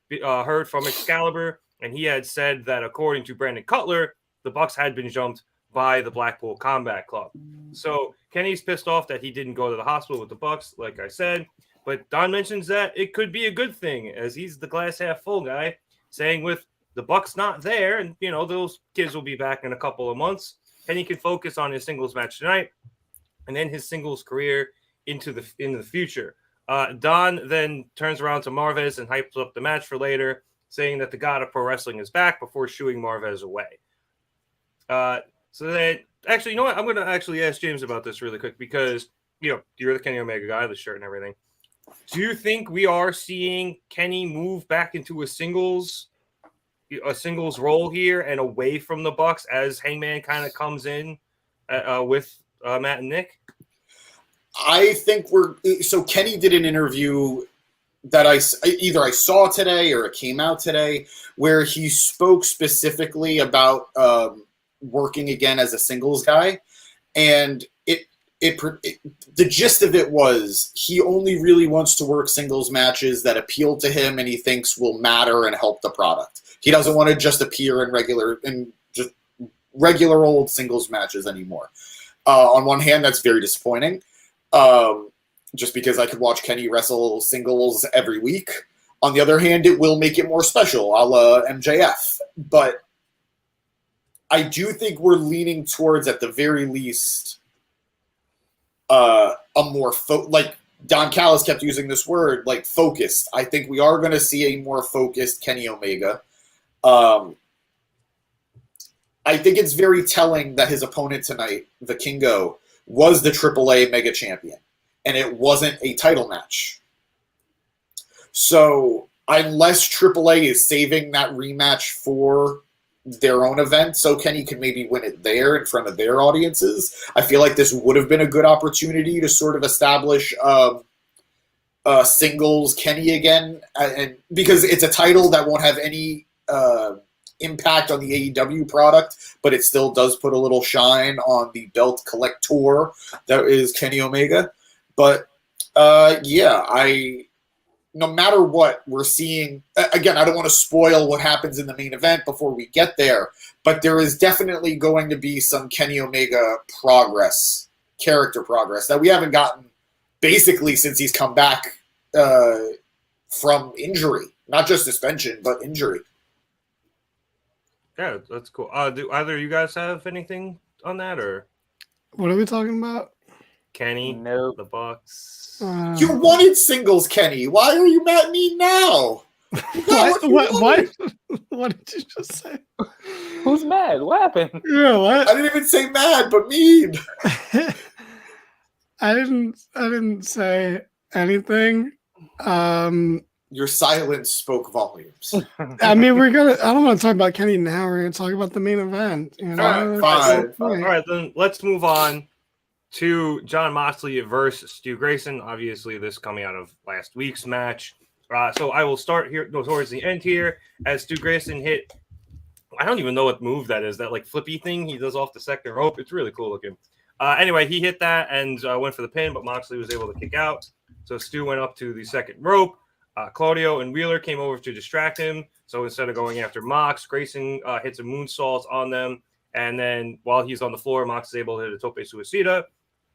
heard from Excalibur, and he had said that according to Brandon Cutler, the Bucks had been jumped by the Blackpool Combat Club. So Kenny's pissed off that he didn't go to the hospital with the Bucks, like I said. But Don mentions that it could be a good thing, as he's the glass half full guy, saying with the Bucks not there, and those kids will be back in a couple of months, Kenny can focus on his singles match tonight, and then his singles career into the future. Don then turns around to Marvez and hypes up the match for later, saying that the God of Pro Wrestling is back before shooing Marvez away. So then, actually, you know what? I'm going to actually ask James about this really quick because, you're the Kenny Omega guy, the shirt and everything. Do you think we are seeing Kenny move back into a singles role here and away from the Bucks as Hangman kind of comes in with Matt and Nick? I think so Kenny did an interview that I saw today or it came out today where he spoke specifically about working again as a singles guy, and the gist of it was he only really wants to work singles matches that appeal to him and he thinks will matter and help the product. He doesn't want to just appear in just regular old singles matches anymore. On one hand, that's very disappointing. Just because I could watch Kenny wrestle singles every week. On the other hand, it will make it more special, a la MJF. But I do think we're leaning towards, at the very least, a more like Don Callis kept using this word, like focused. I think we are going to see a more focused Kenny Omega. I think it's very telling that his opponent tonight, Vikingo, was the AAA Mega Champion, and it wasn't a title match. So unless AAA is saving that rematch for their own event, so Kenny can maybe win it there in front of their audiences, I feel like this would have been a good opportunity to sort of establish singles Kenny again, and because it's a title that won't have any impact on the AEW product, but it still does put a little shine on the belt collector that is Kenny Omega. But no matter what, we're seeing, again, I don't want to spoil what happens in the main event before we get there, but there is definitely going to be some Kenny Omega progress, character progress, that we haven't gotten basically since he's come back from injury. Not just suspension, but injury. Yeah, that's cool. Do either of you guys have anything on that, or What are we talking about? Kenny, Nope. the Bucks? You wanted singles, Kenny. Why are you mad at me now? What did you just say? Who's mad? What happened? Yeah, what? I didn't even say mad, but mean. I didn't say anything. Your silence spoke volumes. I mean, I don't want to talk about Kenny now. We're going to talk about the main event. You know? Fine. All right, then let's move on to Jon Moxley versus Stu Grayson. Obviously, this coming out of last week's match. So I will start here, go towards the end here, as Stu Grayson hit, I don't even know what move that is, that like flippy thing he does off the second rope. It's really cool looking. Anyway, he hit that and went for the pin, but Moxley was able to kick out. So Stu went up to the second rope. Claudio and Wheeler came over to distract him. So instead of going after Mox, Grayson hits a moonsault on them. And then while he's on the floor, Mox is able to hit a tope suicida.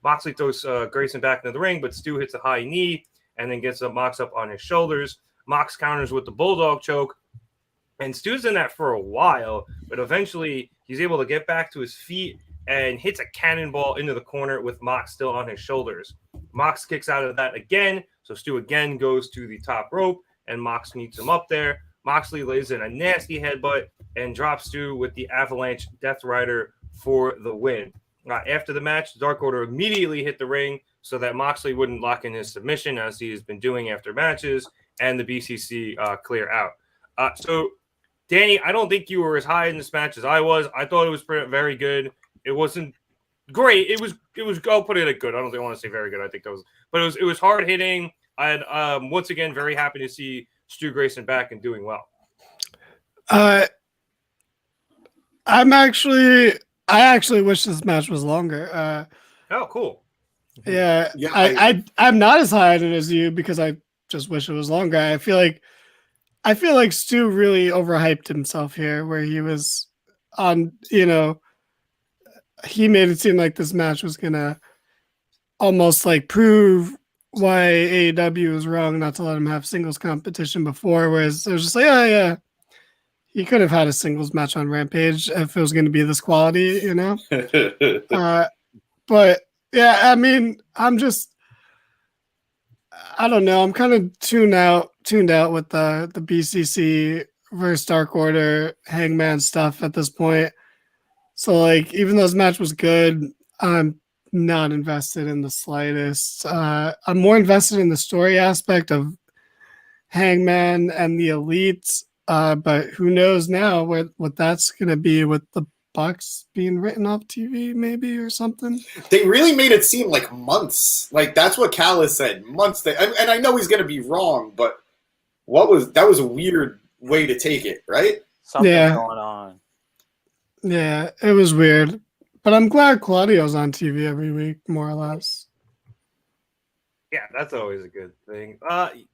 Moxley throws Grayson back into the ring, but Stu hits a high knee and then gets Mox up on his shoulders. Mox counters with the bulldog choke. And Stu's in that for a while, but eventually he's able to get back to his feet and hits a cannonball into the corner with Mox still on his shoulders. Mox kicks out of that again, so Stu again goes to the top rope, and Mox meets him up there. Moxley lays in a nasty headbutt and drops Stu with the Avalanche Death Rider for the win. After the match, the Dark Order immediately hit the ring so that Moxley wouldn't lock in his submission, as he has been doing after matches, and the BCC clear out. So, Danny, I don't think you were as high in this match as I was. I thought it was very good. It wasn't great. It was. I'll put it at good. I don't think I want to say very good. I think that was, but it was hard hitting. And once again, very happy to see Stu Grayson back and doing well. I actually wish this match was longer. Oh, cool. Yeah, I'm not as high on it as you because I just wish it was longer. I feel like Stu really overhyped himself here, where he was on, he made it seem like this match was gonna almost like prove why AEW was wrong not to let him have singles competition before, whereas it was just like, yeah, he could have had a singles match on Rampage if it was going to be this quality, but yeah, I mean, I don't know. I'm kind of tuned out with the BCC versus Dark Order Hangman stuff at this point. So, like, even though this match was good, I'm not invested in the slightest. I'm more invested in the story aspect of Hangman and the Elites, but who knows now what that's going to be with the Bucks being written off TV, maybe, or something. They really made it seem like months. Like, that's what Callis said, months. And I know he's going to be wrong, but that was a weird way to take it, right? Something's going on. Yeah, it was weird. But I'm glad Claudio's on TV every week, more or less. Yeah, that's always a good thing. I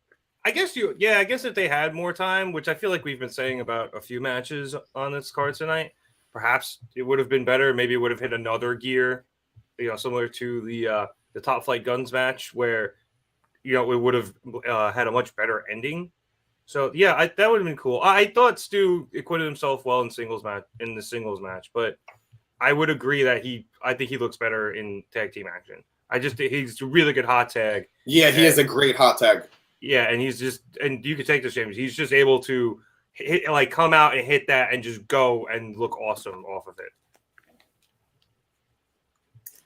guess if they had more time, which I feel like we've been saying about a few matches on this card tonight, perhaps it would have been better. Maybe it would have hit another gear, similar to the Top Flight Guns match, where it would have had a much better ending. So yeah, that would have been cool. I thought Stu acquitted himself well in the singles match, but I would agree that I think he looks better in tag team action. He's a really good hot tag. Yeah, he has a great hot tag. Yeah, and and you could take this, James. He's just able to come out and hit that and just go and look awesome off of it.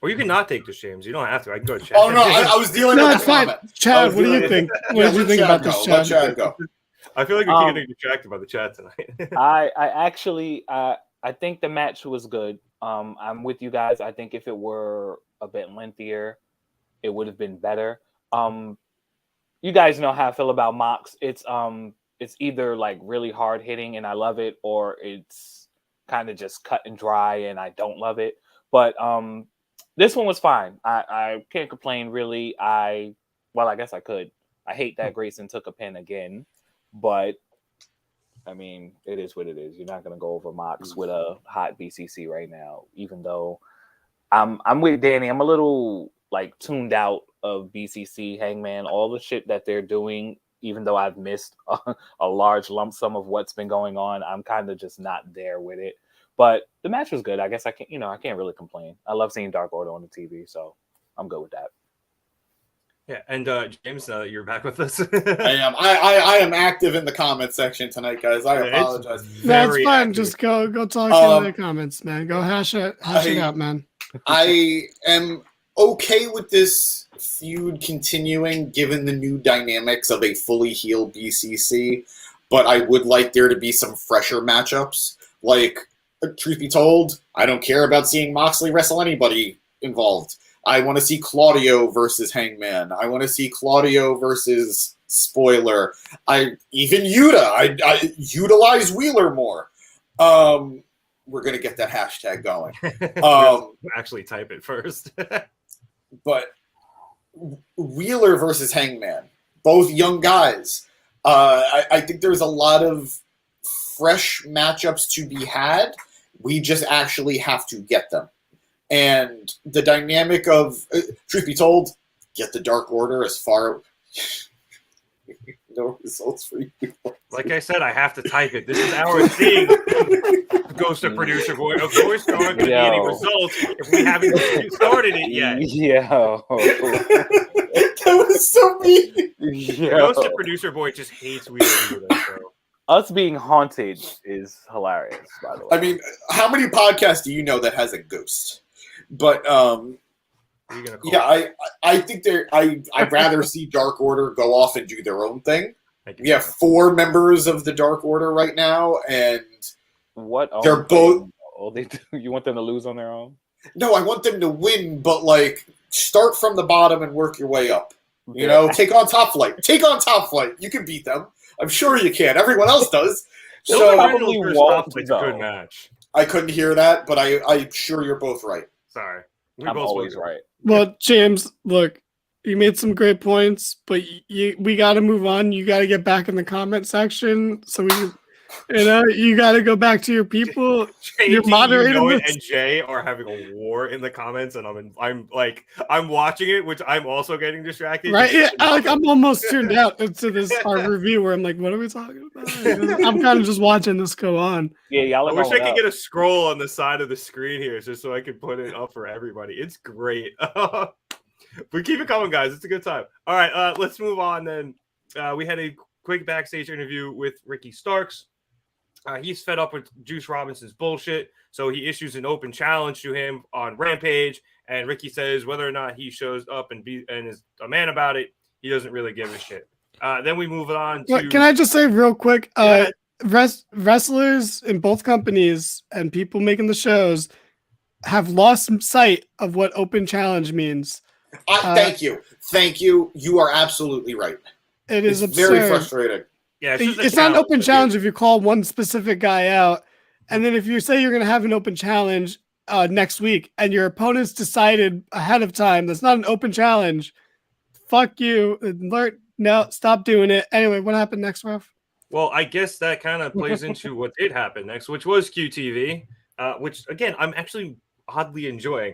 Or you can not take this, James. You don't have to. I can go to chat. Oh no, I was dealing No, with it's the fine. comment. Chad, what do you think? What did you think about this, Let Chad? Chad go. I feel like we're getting distracted by the chat tonight. I actually I think the match was good. I'm with you guys. I think if it were a bit lengthier, it would have been better. You guys know how I feel about Mox. It's either like really hard hitting and I love it, or it's kind of just cut and dry and I don't love it. But this one was fine. I can't complain really. I guess I could. I hate that Grayson took a pin again, but I mean, it is what it is. You're not going to go over Mox with a hot BCC right now, even though I'm with Danny. I'm a little like tuned out of BCC, Hangman, all the shit that they're doing. Even though I've missed a large lump sum of what's been going on, I'm kind of just not there with it. But the match was good. I guess I can't really complain. I love seeing Dark Order on the TV, so I'm good with that. Yeah, and James, now that you're back with us, I am. I am active in the comment section tonight, guys. I apologize. That's very fine. active. Just go talk in the comments, man. Go hash it out, man. I am okay with this feud continuing, given the new dynamics of a fully healed BCC. But I would like there to be some fresher matchups. Like, truth be told, I don't care about seeing Moxley wrestle anybody involved. I want to see Claudio versus Hangman. I want to see Claudio versus Spoiler. Even Yuta. I utilize Wheeler more. We're gonna get that hashtag going. Actually, type it first. But Wheeler versus Hangman, both young guys. I think there's a lot of fresh matchups to be had. We just actually have to get them. And the dynamic of, truth be told, get the Dark Order as far... no results for you. Like I said, I have to type it. This is our thing. Goes to producer boy. Of course, there aren't going to be any results if we haven't started it yet. Yo. That was so mean. Goes to producer boy just hates Wheeler. So. Us being haunted is hilarious, by the way. I mean, how many podcasts do you know that has a ghost? But yeah, I think I'd rather see Dark Order go off and do their own thing. We have 4 members of the Dark Order right now, and they're both. You want them to lose on their own? No, I want them to win, but like start from the bottom and work your way up. You know, take on Top Flight. Take on Top Flight. You can beat them. I'm sure you can. Everyone else does. So probably won't. It's a good match. I couldn't hear that, but I'm sure you're both right. Sorry. I'm always right. Well, James, look, you made some great points, but we got to move on. You got to get back in the comment section, so you got to go back to your people. Your moderator and Jay are having a war in the comments, and I'm watching it, which I'm also getting distracted. Right? Yeah, I'm almost tuned out into this our review where I'm like, what are we talking about? I'm kind of just watching this go on. Yeah, y'all. I wish I could get a scroll on the side of the screen here, just so I could put it up for everybody. It's great. We keep it coming, guys. It's a good time. All right, let's move on then. We had a quick backstage interview with Ricky Starks. He's fed up with Juice Robinson's bullshit, so he issues an open challenge to him on Rampage, and Ricky says whether or not he shows up and is a man about it, he doesn't really give a shit. Then we move on to... Can I just say real quick, wrestlers in both companies and people making the shows have lost sight of what open challenge means. Thank you. You are absolutely right. It's very frustrating. Yeah, it's not an open challenge if you call one specific guy out, and then if you say you're going to have an open challenge next week, and your opponent's decided ahead of time that's not an open challenge, fuck you. No, stop doing it. Anyway, what happened next, Ref? Well, I guess that kind of plays into what did happen next, which was QTV, which again I'm actually oddly enjoying.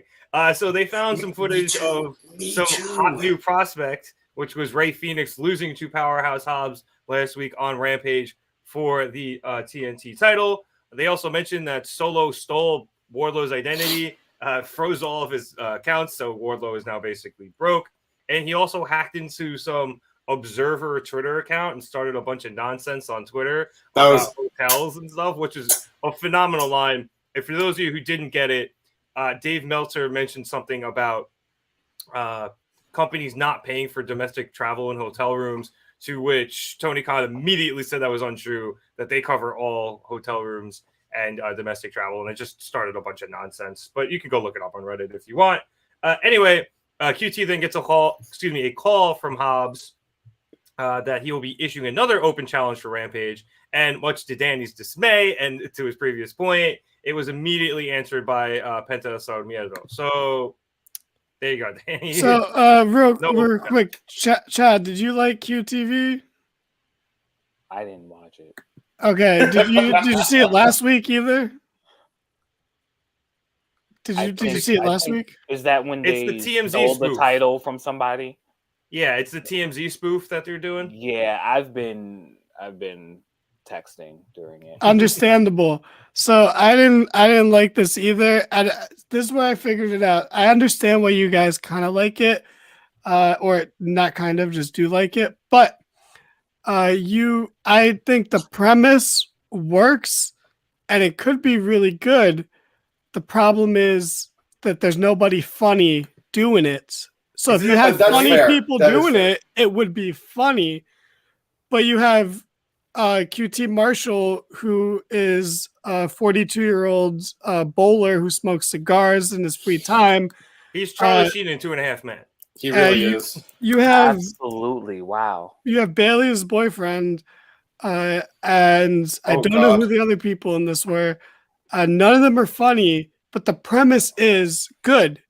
So they found some footage of some hot new prospect, which was Ray Phoenix losing to Powerhouse Hobbs last week on Rampage for the TNT title. They also mentioned that Solo stole Wardlow's identity, froze all of his accounts, so Wardlow is now basically broke. And he also hacked into some Observer Twitter account and started a bunch of nonsense on Twitter That about hotels and stuff, which is a phenomenal line. And for those of you who didn't get it, Dave Meltzer mentioned something about companies not paying for domestic travel and hotel rooms, to which Tony Khan immediately said that was untrue, that they cover all hotel rooms and domestic travel, and it just started a bunch of nonsense. But you can go look it up on Reddit if you want. Anyway, QT then gets a call from Hobbs that he will be issuing another open challenge for Rampage. And much to Danny's dismay and to his previous point, it was immediately answered by Penta Asado Miedo. So there you go, Danny. So real quick, Chad, did you like QTV? I didn't watch it. Okay, did you see it last week either? Did you see it last week? Is that when they It's the TMZ stole spoof. the title from somebody? Yeah, it's the TMZ spoof that they're doing. Yeah, I've been texting during it. Understandable. So I didn't like this either. This is where I figured it out. I understand why you guys kind of like it, or not kind of, just do like it. But I think the premise works, and it could be really good. The problem is that there's nobody funny doing it. So if you had funny people doing it, it would be funny. But you have QT Marshall, who is a 42-year-old bowler who smokes cigars in his free time. He's Charlie Sheen in 2.5 Men. He really is. You have absolutely wow. You have Bailey's boyfriend, and I don't know who the other people in this were. None of them are funny, but the premise is good.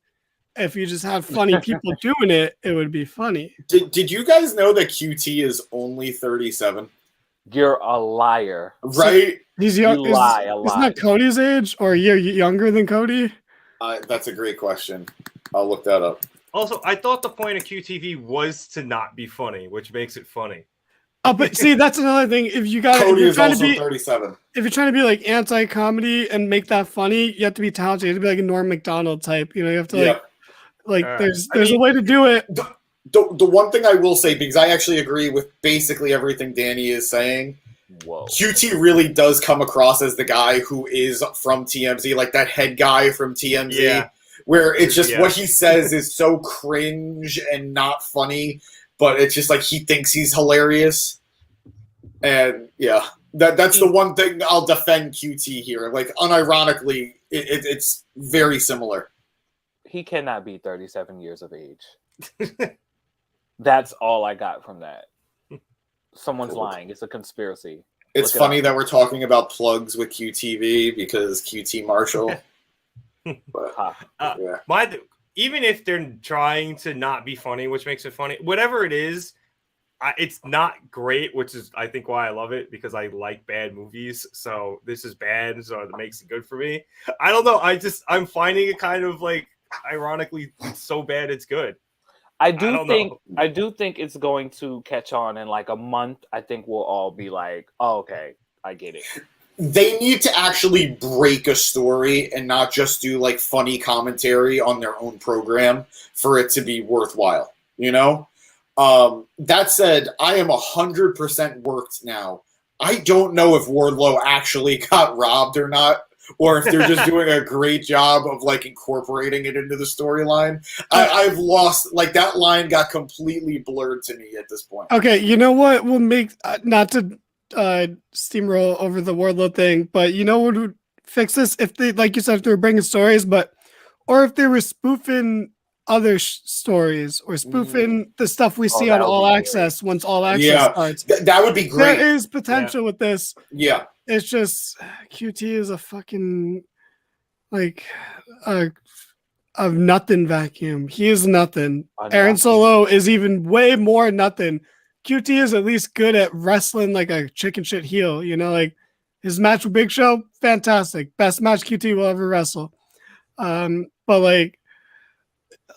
If you just have funny people doing it, it would be funny. Did you guys know that QT is only 37? You're a liar. Right? So he's young. You lie a lot. Isn't that Cody's age, or a year younger than Cody? That's a great question. I'll look that up. Also, I thought the point of QTV was to not be funny, which makes it funny. Oh, but see, that's another thing. If you got Cody is also 37. If you're trying to be like anti-comedy and make that funny, you have to be talented. You have to be like a Norm Macdonald type. You know, you have to there's a way to do it. The one thing I will say, because I actually agree with basically everything Danny is saying, QT really does come across as the guy who is from TMZ, like that head guy from TMZ, where it's just what he says is so cringe and not funny, but it's just like he thinks he's hilarious. And that's the one thing I'll defend QT here. Like, unironically, it's very similar. He cannot be 37 years of age. That's all I got from that. Someone's lying. It's a conspiracy. It's funny that we're talking about plugs with QTV because QT Marshall. But, even if they're trying to not be funny, which makes it funny, whatever it is, it's not great, which is, I think, why I love it, because I like bad movies. So this is bad, so it makes it good for me. I don't know. I'm finding it kind of like, ironically, it's so bad it's good. I do think it's going to catch on in like a month. I think we'll all be like, oh, okay, I get it. They need to actually break a story and not just do like funny commentary on their own program for it to be worthwhile, you know? That said, I am 100% worked now. I don't know if Wardlow actually got robbed or not, or if they're just doing a great job of like incorporating it into the storyline. I've lost, like, that line got completely blurred to me at this point. Okay, you know what will make, not to steamroll over the Wardlow thing, but you know what would fix this? If they, like you said, if they were bringing stories, or if they were spoofing other stories or spoofing the stuff we see on All Access once All Access starts. That would be great. There is potential with this. Yeah. It's just QT is a fucking like a nothing vacuum. He is nothing. Aaron Solo is even way more nothing. QT is at least good at wrestling like a chicken shit heel. You know, like his match with Big Show, fantastic. Best match QT will ever wrestle. But like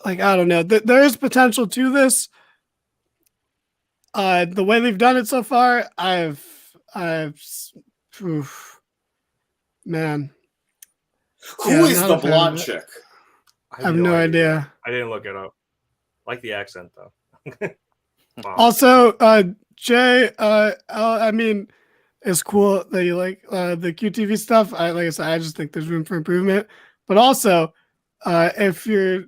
I don't know. There is potential to this. The way they've done it so far, man. Who is the blonde chick? I have no idea. I didn't look it up. I like the accent though. Wow. Also, Jay, I mean, it's cool that you like the QTV stuff. Like I said, I just think there's room for improvement. But also, if you're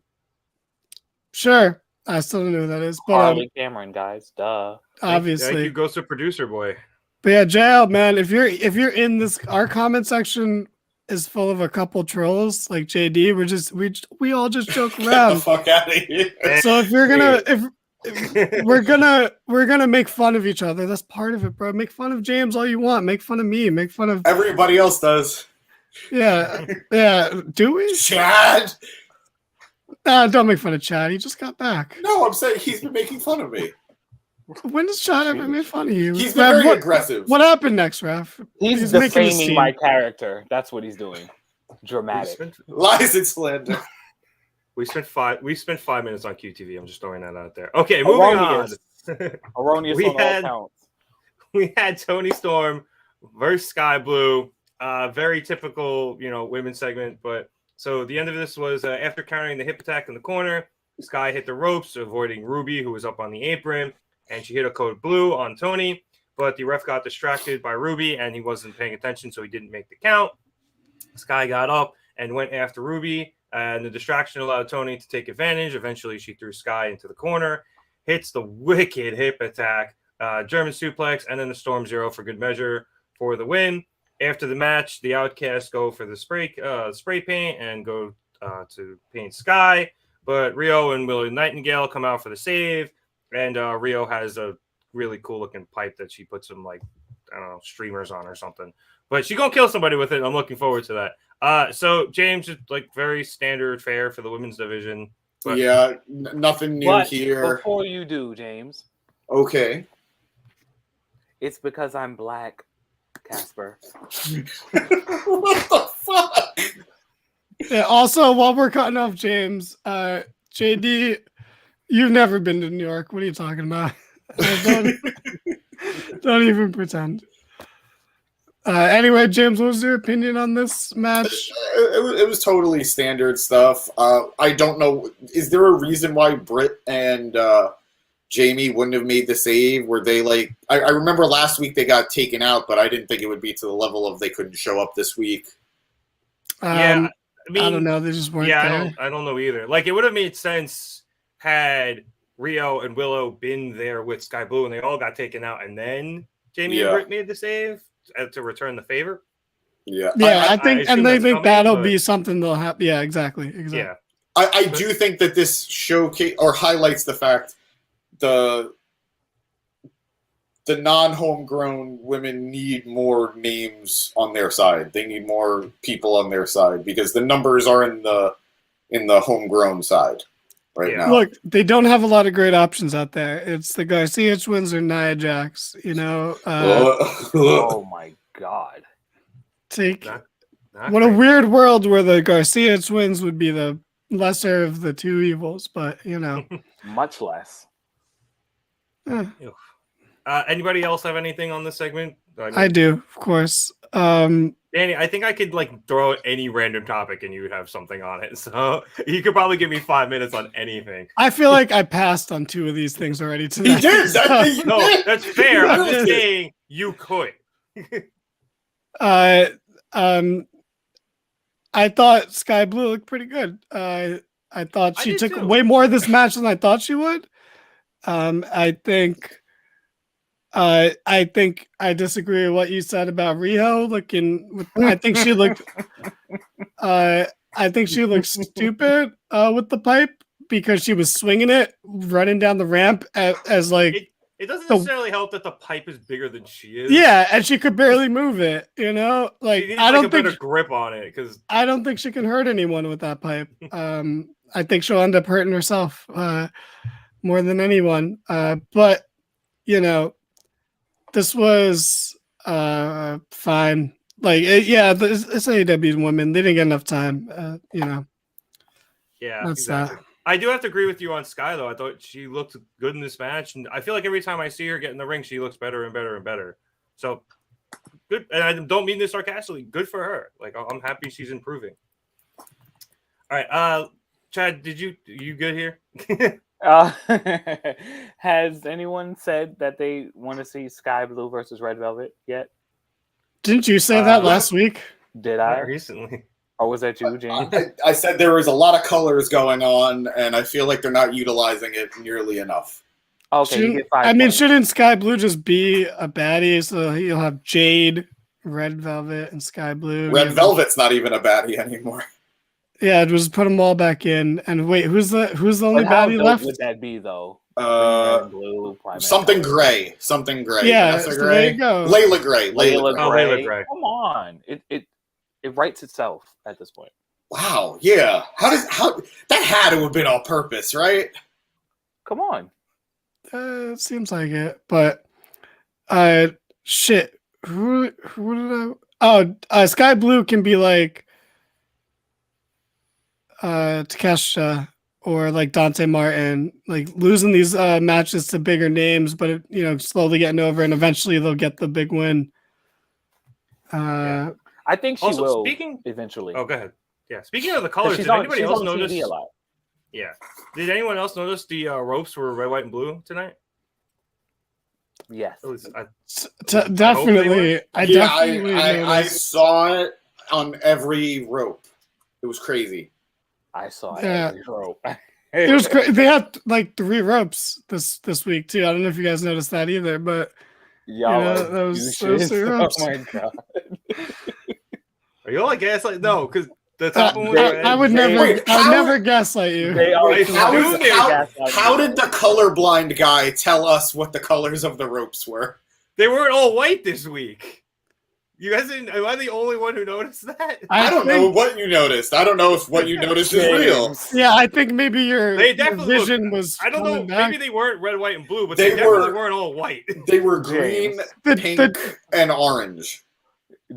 sure, I still don't know who that is, but Harley Cameron, guys. Duh. Thank obviously. you goes to producer boy. But yeah, JL, man, if you're in this, our comment section is full of a couple trolls like JD. We all just joke Get the around. fuck out of here. So if you're gonna if we're gonna make fun of each other, that's part of it, bro. Make fun of James all you want. Make fun of me. Make fun of Everybody else does. yeah. Do we? Chad. Don't make fun of Chad. He just got back. No, I'm saying he's been making fun of me. When does Chad ever make fun of you? He's been very aggressive. What happened next, Raf? He's making a defaming scene. my character. That's what he's doing. Dramatic. Lies and slander. We spent 5 minutes on QTV. I'm just throwing that out there. Okay, moving on. Erroneous We on all had- counts. We had Tony Storm versus Sky Blue. Very typical, women's segment. But so the end of this was after countering the hip attack in the corner, Sky hit the ropes, avoiding Ruby, who was up on the apron, and she hit a code blue on Tony. But the ref got distracted by Ruby, and he wasn't paying attention, so he didn't make the count. Sky got up and went after Ruby, and the distraction allowed Tony to take advantage. Eventually, she threw Sky into the corner, hits the wicked hip attack, German suplex, and then the Storm Zero for good measure for the win. After the match, the Outcasts go for the spray paint and go to paint Sky, but Rio and Willow Nightingale come out for the save, and Rio has a really cool looking pipe that she puts some streamers on or something. But she's gonna kill somebody with it. I'm looking forward to that. So James, just very standard fare for the women's division. But Yeah, nothing new But here. before you do, James, Okay. it's because I'm black, Casper. What the fuck? Yeah, also, while we're cutting off James, JD, you've never been to New York. What are you talking about? Don't even pretend. Anyway, James, what was your opinion on this match? It was totally standard stuff. I don't know. Is there a reason why Britt and Jamie wouldn't have made the save? Were they I remember last week they got taken out, but I didn't think it would be to the level of they couldn't show up this week. yeah, I don't know. They just weren't there. I don't know either. It would have made sense had Rio and Willow been there with Sky Blue and they all got taken out, and then Jamie and Britt made the save to return the favor. Yeah. I think, and they think that'll but... be something they'll have. Yeah, exactly. Yeah. I do think that this showcase or highlights the fact the non-homegrown women need more names on their side. They need more people on their side because the numbers are in the homegrown side right now. Look, they don't have a lot of great options out there. It's the Garcia twins or Nia Jax. Oh my god! What a weird world where the Garcia twins would be the lesser of the two evils, but much less. Anybody else have anything on this segment? I do, of course. Danny, I think I could throw any random topic and you would have something on it. So you could probably give me 5 minutes on anything. I feel like I passed on 2 of these things already today. He did. No, that's fair. I'm just saying you could. I thought Sky Blue looked pretty good. I thought she took way more of this match than I thought she would. I think I disagree with what you said about Rio looking. I think she looked. I think she looked stupid with the pipe because she was swinging it, running down the ramp as It doesn't necessarily help that the pipe is bigger than she is. Yeah, and she could barely move it. She needs, I don't think better grip on it because I don't think she can hurt anyone with that pipe. I think she'll end up hurting herself more than anyone. But this was fine. It's AEW women. They didn't get enough time. Yeah, that's exactly. that. I do have to agree with you on Sky, though. I thought she looked good in this match, and I feel like every time I see her get in the ring, she looks better and better and better. So good, and I don't mean this sarcastically. Good for her. I'm happy she's improving. All right, Chad, you good here? Has anyone said that they want to see Sky Blue versus Red Velvet yet? Didn't you say that last week? Did Not I? recently. Or was that you, James? I said there was a lot of colors going on, and I feel like they're not utilizing it nearly enough. Okay, you get 5 I mean, points. shouldn't Sky Blue just be a baddie? So you'll have Jade, Red Velvet, and Sky Blue. Red Velvet's not even a baddie anymore. Yeah, just put them all back in. And wait, who's the only But how baddie dope left? would that be, though? Green, red, and blue, primary Something colors. gray. Something gray. Yeah, Vanessa so Gray. there you go. Layla Gray. Layla Oh, Gray. Layla Gray. Come on, it writes itself at this point. Wow. Yeah. How that had to have been on purpose, right? Come on. It seems like it, but shit. Who did I? Oh, Sky Blue can be like Takeshita or like Dante Martin, like losing these matches to bigger names, but slowly getting over, and eventually they'll get the big win. I think she Also, will speaking- eventually. Oh, go ahead. Yeah. Speaking of the colors, She's did anybody she's else on notice? TV a lot. Yeah. Did anyone else notice the ropes were red, white, and blue tonight? Yes. It was, Definitely, I definitely I noticed. saw it on every rope. It was crazy. I saw it. Yeah. Every rope. It was great. They had like 3 ropes this week too. I don't know if you guys noticed that either, but Y'all that are was douches. 3 Oh ropes. my god. are you all like gaslight? No, because the top one was red. I would They- never, Wait, I would how- never gaslight you. They are Wait, how doing is there- How did the colorblind guy tell us what the colors of the ropes were? They weren't all white this week. You guys didn't? Am I the only one who noticed that? I don't know what you noticed. I don't know if what you noticed is real. Yeah, I think maybe your They definitely vision was. I don't know. coming back. Maybe they weren't red, white, and blue, but They they definitely were- weren't all white. They were green, The- pink, the- and orange.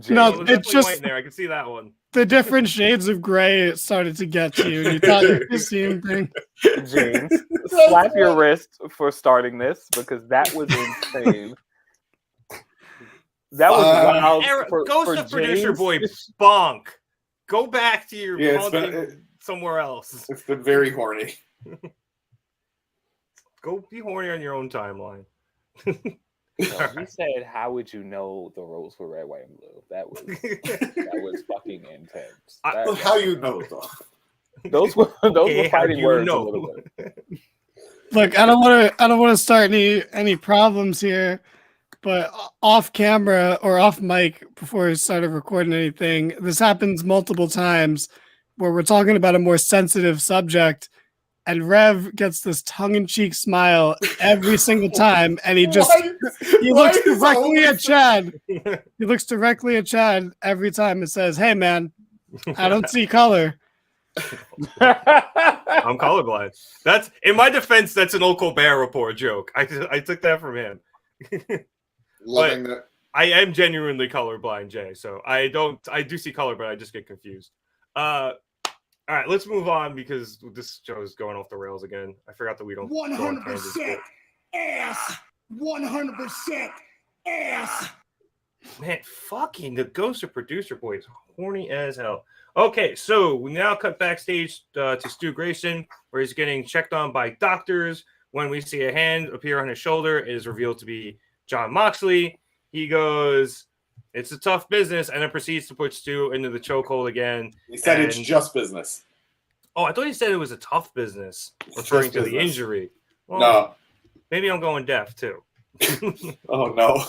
No, Well, it's there's definitely just- white in there. I can see that one. The different shades of gray started to get to you, and you thought you were the same thing. James, slap your wrist for starting this because that was insane. That was wild. Eric, for Ghost of James. Producer Boy, bonk. Go back to your Yeah, bonking somewhere else. It's been very horny. Go be horny on your own timeline. So he said, "How would you know the ropes were red, white, and blue?" That was fucking intense. Well, how you know though? Those were Okay, how fighting do you words know? a little bit. Look, I don't want to start any problems here, but off camera or off mic before we started recording anything, this happens multiple times where we're talking about a more sensitive subject, and Rev gets this tongue-in-cheek smile every single time, and he looks directly at Chad. He looks directly at Chad every time and says, "Hey, man, I don't see color." I'm colorblind. That's in my defense. That's an old Colbert Report joke. I took that from him. Loving that. I am genuinely colorblind, Jay. So I do see color, but I just get confused. All right, let's move on because this show is going off the rails again. I forgot that we don't. 100% ass. 100% ass. Man, fucking the Ghost of Producer Boy is horny as hell. Okay, so we now cut backstage to Stu Grayson, where he's getting checked on by doctors. When we see a hand appear on his shoulder, it is revealed to be John Moxley. He goes, "It's a tough business," and then proceeds to put Stu into the chokehold again. He said it's And- just business. Oh, I thought he said it was a tough business, It's referring just to the business. injury. Well, No. maybe I'm going deaf too. Oh no.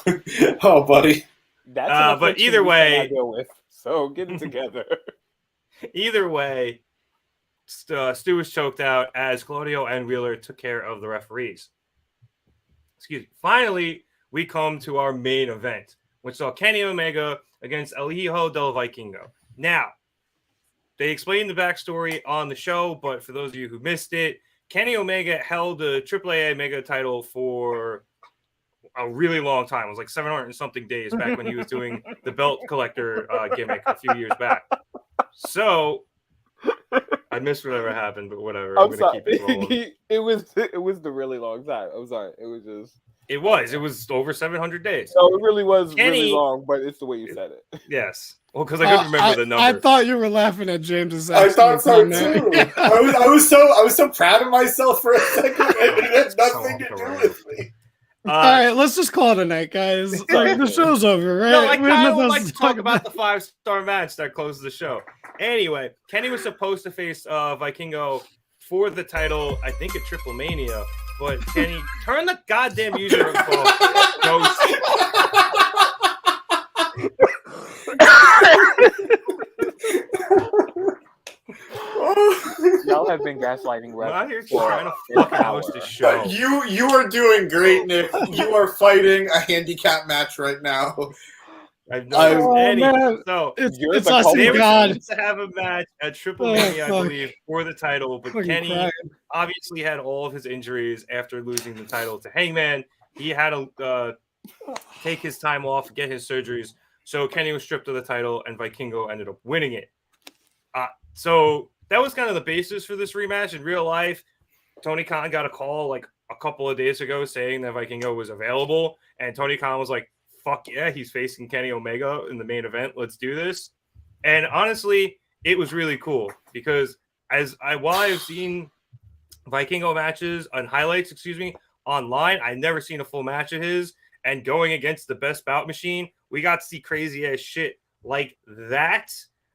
Oh, buddy. That's But affliction either we way- cannot deal with. So get it together. Either way, Stu was choked out as Claudio and Wheeler took care of the referees. Excuse me. Finally, we come to our main event, which saw Kenny Omega against El Hijo del Vikingo. Now, they explained the backstory on the show, but for those of you who missed it, Kenny Omega held the AAA Mega title for a really long time. It was like 700 and something days back when he was doing the belt collector gimmick a few years back. So I missed whatever happened, but whatever. I'm I'm gonna sorry. keep it rolling. It was the really long time. I'm sorry. It was just It was over 700 days. So it really was really Kenny- long, but it's the way you said it. Yes. Well, because I couldn't remember the number. I thought you were laughing at James's I thought so accent, too. I was so proud of myself for a second. It had nothing to do with me. All right, let's just call it a night, guys. Like the show's over, right? No, I We have kind of would nothing like else to talk about the 5-star match that closes the show. Anyway, Kenny was supposed to face Vikingo for the title, I think at Triple Mania, but Kenny, turn the goddamn user off. Ghost. Y'all have been gaslighting I'm out here Rev for trying to an fucking hour. host the show. You are doing great, Nick. You are fighting a handicap match right now. I've noticed. man. So It's You're it's the us culprit. they and were God. supposed to have a match at Triple Oh, Mania, I fuck. believe, for the title, but Fucking Kenny crying. obviously had all of his injuries after losing the title to Hangman. He had to take his time off, get his surgeries. So Kenny was stripped of the title, and Vikingo ended up winning it. So that was kind of the basis for this rematch. In real life, Tony Khan got a call like a couple of days ago saying that Vikingo was available, and Tony Khan was like, fuck yeah, he's facing Kenny Omega in the main event. Let's do this. And honestly, it was really cool because while I've seen Vikingo matches and highlights, online, I've never seen a full match of his. And going against the best bout machine, we got to see crazy ass shit like that,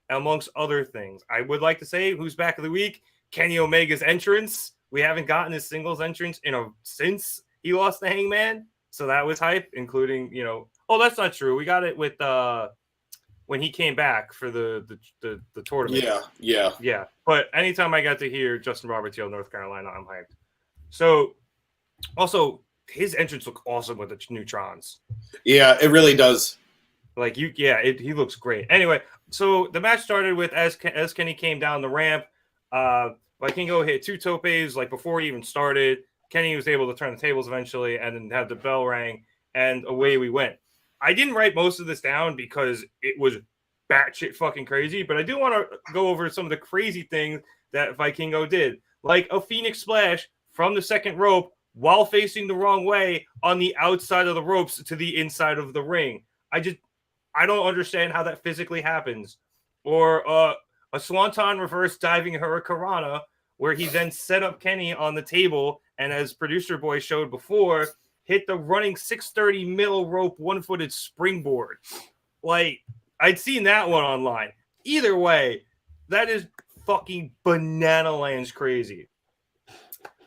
amongst other things. I would like to say who's back of the week, Kenny Omega's entrance. We haven't gotten his singles entrance since he lost to Hangman. So that was hype, including, oh, that's not true. We got it with when he came back for the tournament. Yeah. But anytime I got to hear Justin Roberts yell North Carolina, I'm hyped. So also his entrance looked awesome with the neutrons. Yeah, it really does. Like he looks great. Anyway, so the match started with as Kenny came down the ramp, Vikingo hit 2 topes like before he even started. Kenny was able to turn the tables eventually and then have the bell rang, and away we went. I didn't write most of this down because it was batshit fucking crazy, but I do want to go over some of the crazy things that Vikingo did, like a Phoenix Splash from the second rope while facing the wrong way on the outside of the ropes to the inside of the ring. I don't understand how that physically happens. Or a Swanton reverse diving Hurricanrana, where he then set up Kenny on the table, and as producer boy showed before, hit the running 630 middle rope one-footed springboard. Like, I'd seen that one online. Either way, that is fucking banana lands crazy.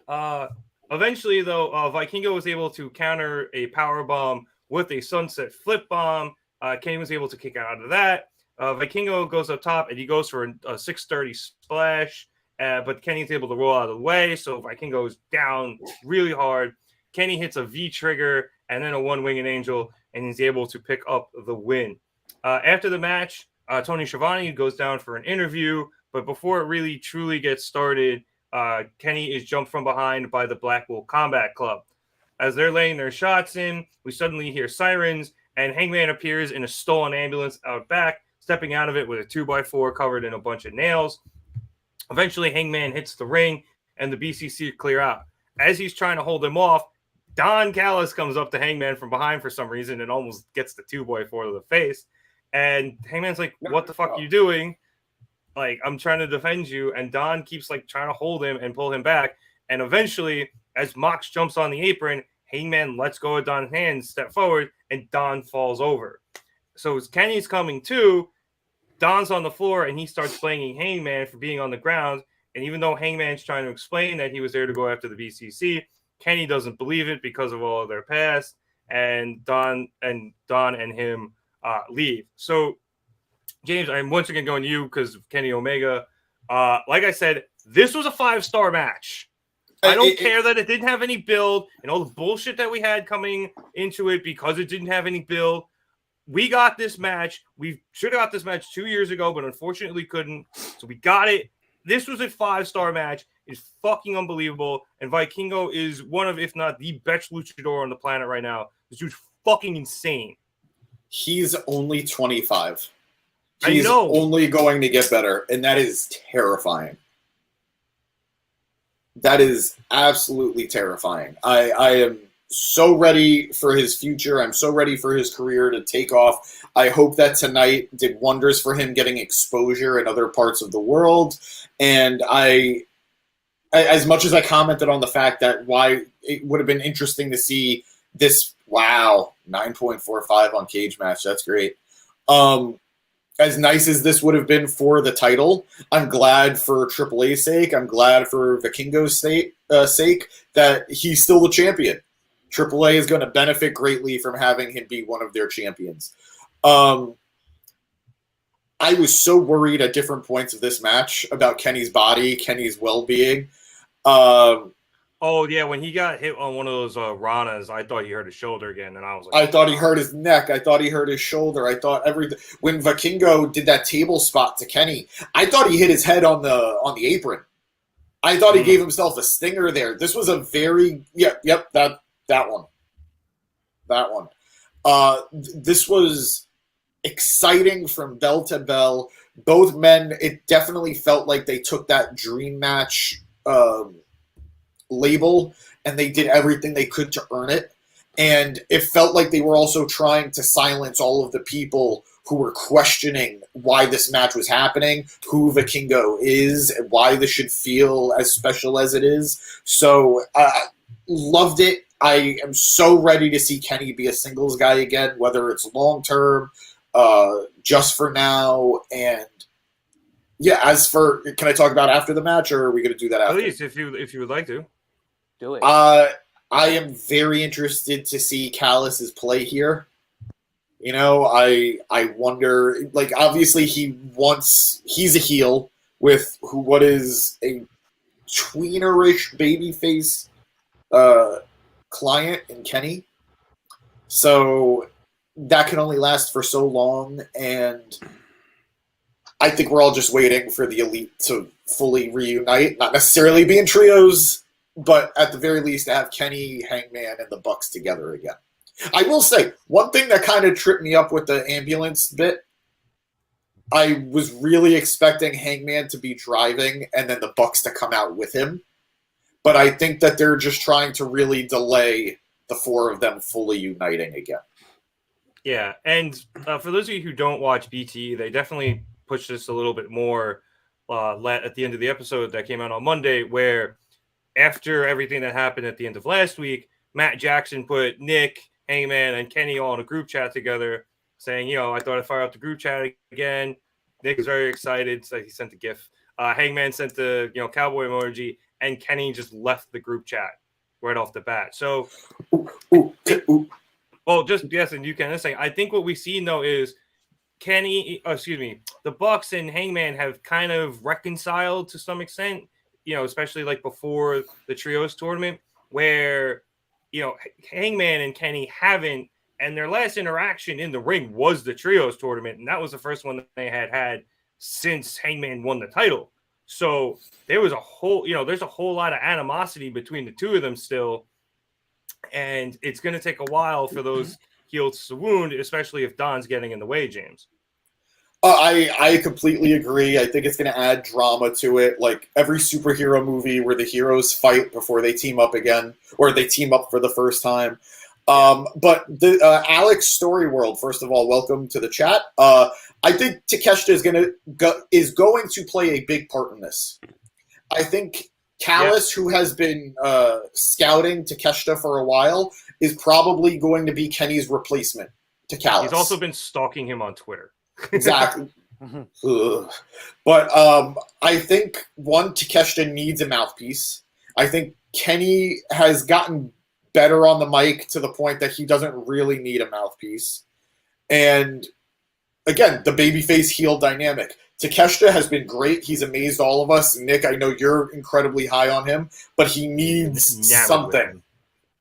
Eventually, though, Vikingo was able to counter a power bomb with a sunset flip bomb. Kenny was able to kick out of that. Vikingo goes up top, and he goes for a 630 splash, but Kenny's able to roll out of the way, so Vikingo goes down really hard. Kenny hits a V-trigger and then a one-winged angel, and he's able to pick up the win. After the match, Tony Schiavone goes down for an interview, but before it really truly gets started, Kenny is jumped from behind by the Blackpool Combat Club. As they're laying their shots in, we suddenly hear sirens, and Hangman appears in a stolen ambulance out back, stepping out of it with a 2x4 covered in a bunch of nails. Eventually, Hangman hits the ring, and the BCC clear out. As he's trying to hold him off, Don Callis comes up to Hangman from behind for some reason and almost gets the 2x4 to the face. And Hangman's like, what the fuck are you doing? Like, I'm trying to defend you. And Don keeps, like, trying to hold him and pull him back. And eventually, as Mox jumps on the apron, Hangman lets go of Don's hands, step forward, and Don falls over. So as Kenny's coming to, Don's on the floor, and he starts blaming Hangman for being on the ground. And even though Hangman's trying to explain that he was there to go after the BCC, Kenny doesn't believe it because of all of their past. And Don and him leave. So, James, I'm once again going to you because of Kenny Omega. Like I said, this was a 5-star match. I don't care that it didn't have any build and all the bullshit that we had coming into it because it didn't have any build. We got this match. We should have got this match 2 years ago, but unfortunately couldn't. So we got it. This was a 5-star match. It's fucking unbelievable. And Vikingo is one of, if not the best luchador on the planet right now. This dude's fucking insane. He's only 25. I He's know. only going to get better, and that is terrifying. That is absolutely terrifying. I am so ready for his future. I'm so ready for his career to take off. I hope that tonight did wonders for him getting exposure in other parts of the world. And I as much as I commented on the fact that why it would have been interesting to see this, 9.45 on Cage Match. That's great. As nice as this would have been for the title, I'm glad for AAA's sake. I'm glad for Vikingo's sake that he's still the champion. AAA is going to benefit greatly from having him be one of their champions. I was so worried at different points of this match about Kenny's body, Kenny's well-being. Oh, yeah, when he got hit on one of those Ranas, I thought he hurt his shoulder again, and I was like... I thought he hurt his neck. I thought he hurt his shoulder. I thought everything... When Vikingo did that table spot to Kenny, I thought he hit his head on the apron. I thought he gave himself a stinger there. This was a very... Yep, that one. That one. This was exciting from bell to bell. Both men, it definitely felt like they took that dream match... label, and they did everything they could to earn it. And it felt like they were also trying to silence all of the people who were questioning why this match was happening, who Vikingo is, and why this should feel as special as it is. So, loved it. I am so ready to see Kenny be a singles guy again, whether it's long-term, just for now, and yeah, as for, can I talk about after the match, or are we going to do that after? Please, if you would like to. Do it. I am very interested to see Callis's play here. You know, I wonder, like, obviously he's a heel with what is a tweenerish babyface client in Kenny. So that can only last for so long, and I think we're all just waiting for the Elite to fully reunite, not necessarily be in trios, but at the very least to have Kenny, Hangman, and the Bucks together again. I will say, one thing that kind of tripped me up with the ambulance bit, I was really expecting Hangman to be driving and then the Bucks to come out with him. But I think that they're just trying to really delay the four of them fully uniting again. Yeah, and for those of you who don't watch BTE, they definitely pushed this a little bit more at the end of the episode that came out on Monday, where after everything that happened at the end of last week, Matt Jackson put Nick, Hangman, and Kenny all in a group chat together saying, I thought I'd fire up the group chat again. Nick was very excited, so he sent a GIF. Hangman sent the cowboy emoji, and Kenny just left the group chat right off the bat. So, well, just yes, and you can say. I think what we've seen though is the Bucks and Hangman have kind of reconciled to some extent. Especially like before the trios tournament, where Hangman and Kenny haven't, and their last interaction in the ring was the trios tournament, and that was the first one that they had since Hangman won the title. So there was there's a whole lot of animosity between the two of them still, and it's going to take a while for those heels to wound, especially if Don's getting in the way, James. I completely agree. I think it's going to add drama to it, like every superhero movie where the heroes fight before they team up again, or they team up for the first time. But the Alex Story World, first of all, welcome to the chat. I think Takeshita is going to play a big part in this. I think Callis, who has been scouting Takeshita for a while, is probably going to be Kenny's replacement to Callis. He's also been stalking him on Twitter. Exactly. But I think, one, Takeshita needs a mouthpiece. I think Kenny has gotten better on the mic to the point that he doesn't really need a mouthpiece. And again, the babyface heel dynamic. Takeshita has been great. He's amazed all of us. Nick, I know you're incredibly high on him, but he needs something.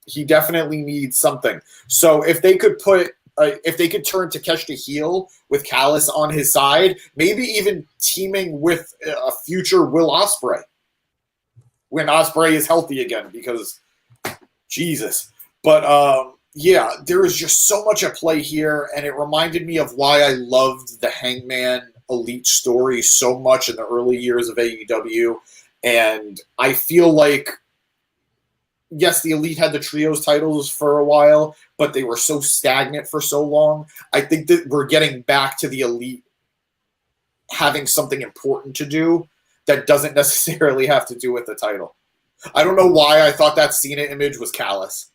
He definitely needs something. So if they could turn Takeshita heel with Callis on his side, maybe even teaming with a future Will Ospreay when Ospreay is healthy again, because Jesus. But there is just so much at play here, and it reminded me of why I loved the Hangman Elite story so much in the early years of AEW. And I feel like yes, the Elite had the trios titles for a while, but they were so stagnant for so long. I think that we're getting back to the Elite having something important to do that doesn't necessarily have to do with the title. I don't know why I thought that Cena image was callous.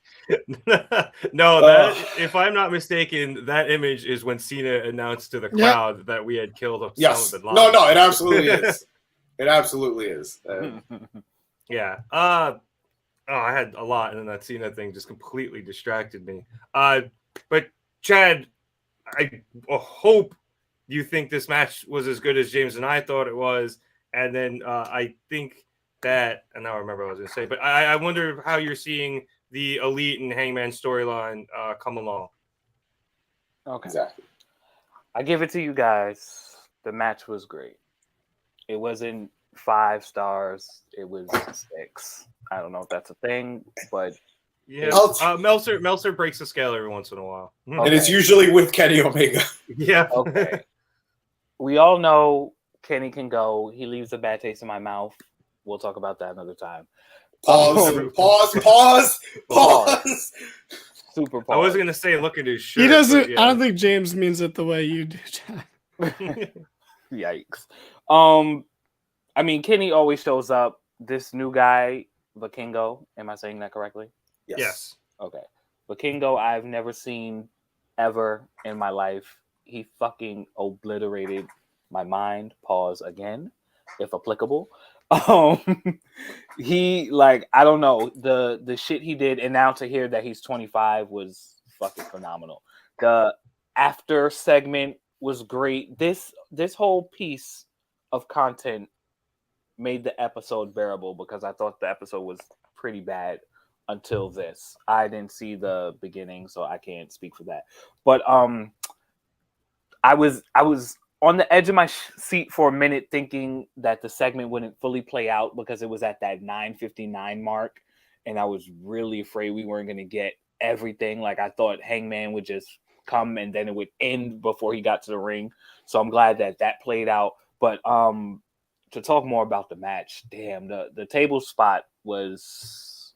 No, that if I'm not mistaken, that image is when Cena announced to the crowd that we had killed Osama Yes. bin Laden. No, it absolutely is. It absolutely is. Yeah. I had a lot, and then that Cena thing just completely distracted me. But Chad, I hope you think this match was as good as James and I thought it was, and then I think that, and now I remember what I was going to say, but I wonder how you're seeing the Elite and Hangman storyline come along. Okay. Exactly. I give it to you guys. The match was great. It wasn't 5 stars. It was 6. I don't know if that's a thing, but yeah, Meltzer breaks the scale every once in a while, and it's usually with Kenny Omega. Yeah. Okay. We all know Kenny can go. He leaves a bad taste in my mouth. We'll talk about that another time. Pause. Super pause. I wasn't gonna say look at his shirt. He doesn't. But yeah. I don't think James means it the way you do, Chad. Yikes. I mean, Kenny always shows up. This new guy, Vikingo. Am I saying that correctly? Yes. Okay. Vikingo, I've never seen ever in my life. He fucking obliterated my mind. Pause again, if applicable. He I don't know the shit he did, and now to hear that he's 25 was fucking phenomenal. The after segment was great. This whole piece of content made the episode bearable because I thought the episode was pretty bad until this. I didn't see the beginning, so I can't speak for that. But I was on the edge of my seat for a minute thinking that the segment wouldn't fully play out because it was at that 9:59 mark, and I was really afraid we weren't going to get everything. Like, I thought Hangman would just come and then it would end before he got to the ring. So I'm glad that played out. But to talk more about the match, damn, the table spot was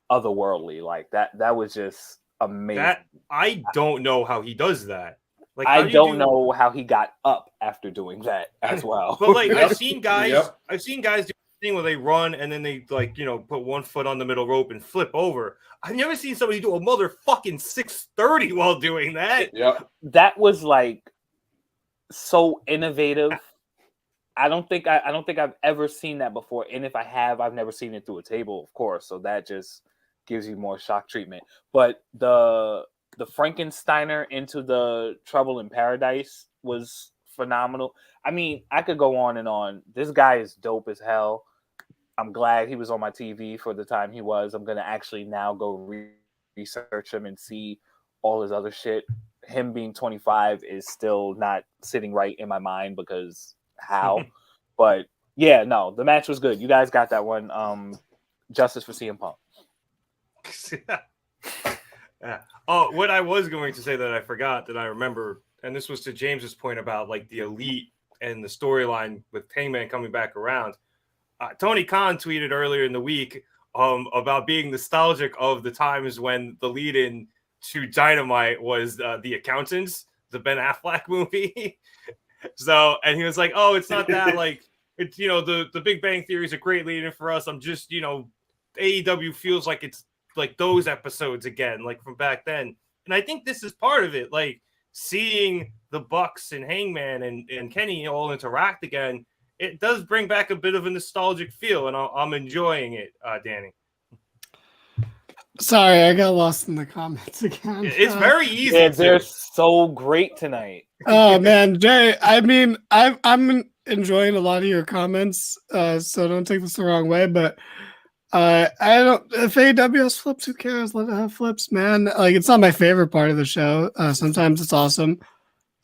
otherworldly. Like, that was just amazing. I don't know how he does that. Like, I don't know how he got up after doing that as well. But like, I've seen guys do the thing where they run and then they put one foot on the middle rope and flip over. I've never seen somebody do a motherfucking 630 while doing that. Yeah, that was like so innovative. I don't think I've ever seen that before, and if I have, I've never seen it through a table, of course. So that just gives you more shock treatment. But the Frankensteiner into the Trouble in Paradise was phenomenal. I mean, I could go on and on. This guy is dope as hell. I'm glad he was on my TV for the time he was. I'm going to actually now go research him and see all his other shit. Him being 25 is still not sitting right in my mind because how? But yeah, no, the match was good. You guys got that one. Justice for CM Punk. Yeah. Oh, what I was going to say that I forgot that I remember, and this was to James's point about like the Elite and the storyline with Hangman coming back around. Tony Khan tweeted earlier in the week about being nostalgic of the times when the lead-in to Dynamite was The Accountants, the Ben Affleck movie. So, and he was like, "Oh, it's not that like it's the Big Bang Theory is a great lead-in for us. I'm just AEW feels like it's like those episodes again, like from back then." And I think this is part of it, like seeing the Bucks and Hangman and Kenny all interact again. It does bring back a bit of a nostalgic feel, and I'm enjoying it, Danny. Sorry, I got lost in the comments again. It's very easy. Yeah, they're so great tonight. Oh man, Jay. I mean, I'm enjoying a lot of your comments, so don't take this the wrong way. But I don't. If AEW has flips, who cares? Let it have flips, man. Like, it's not my favorite part of the show. Sometimes it's awesome,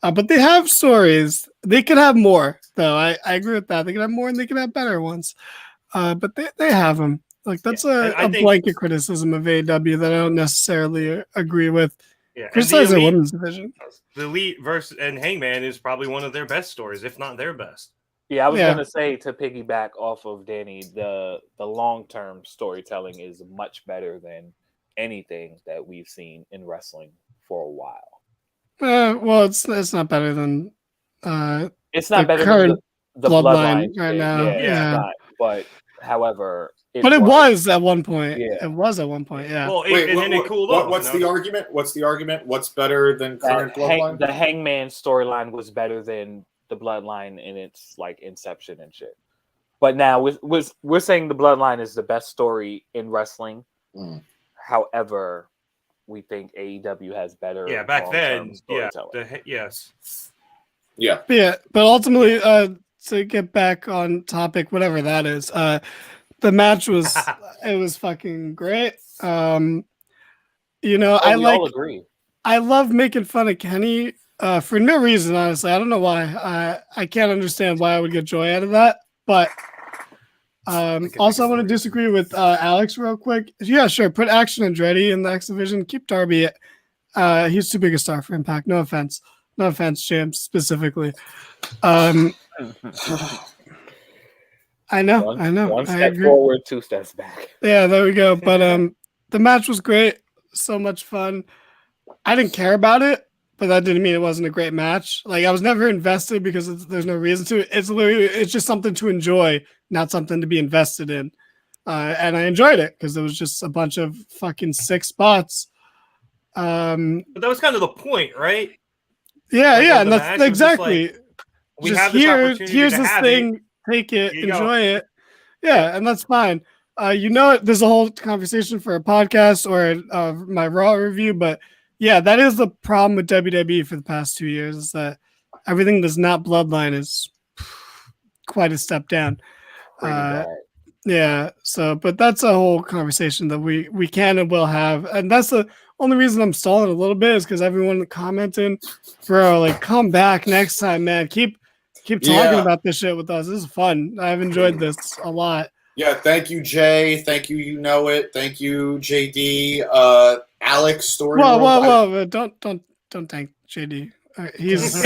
but they have stories. They could have more, though. I agree with that. They could have more, and they could have better ones. But they have them. Like, that's a blanket criticism of AEW that I don't necessarily agree with. Yeah, criticize their women's division. The Elite versus and Hangman is probably one of their best stories, if not their best. Yeah, I was Yeah. gonna say, to piggyback off of Danny, the long-term storytelling is much better than anything that we've seen in wrestling for a while. Well, it's not better than It's the not better than current the bloodline bloodline right shit. now. Yeah, Yeah. it's not. But however, But it works. was at one point. Yeah. It was at one point. Yeah. Well, Wait, and then it cooled off. what's the argument? What's the argument? What's better than current bloodline? The Hangman storyline was better than the bloodline in its like inception and shit. But now we're saying the bloodline is the best story in wrestling. Mm. However, we think AEW has better. Yeah, back then, storytelling. yes. Yeah. But ultimately, to get back on topic, whatever that is, the match was it was fucking great. You know, We all agree. I love making fun of Kenny for no reason, honestly. I don't know why. I can't understand why I would get joy out of that. But also, I want to disagree with Alex real quick. Yeah, sure. Put Action Andretti in the X Division. Keep Darby. He's too big a star for Impact. No offense. No offense, James, specifically. I know. One I step agree. forward, two steps back. Yeah, there we go. But the match was great. So much fun. I didn't care about it, but that didn't mean it wasn't a great match. Like, I was never invested because there's no reason to. It's just something to enjoy, not something to be invested in. And I enjoyed it because it was just a bunch of fucking sick spots. But that was kind of the point, right? Yeah, Like, yeah, of and the that's match, it was just exactly. like, we just have this opportunity here's to this have thing. it. Take it, Here you enjoy it. Yeah, and that's fine. You know, there's a whole conversation for a podcast or my Raw review, but yeah, that is the problem with WWE for the past 2 years is that everything that's not Bloodline is quite a step down. Pretty bad. Yeah, so but that's a whole conversation that we can and will have, and that's the only reason I'm stalling a little bit is because everyone commenting, bro, like come back next time, man. Keep talking about this shit with us. This is fun. I've enjoyed this a lot. Yeah, thank you, Jay. Thank you, you know it. Thank you, JD. Alex, story. Whoa! Don't thank JD. He's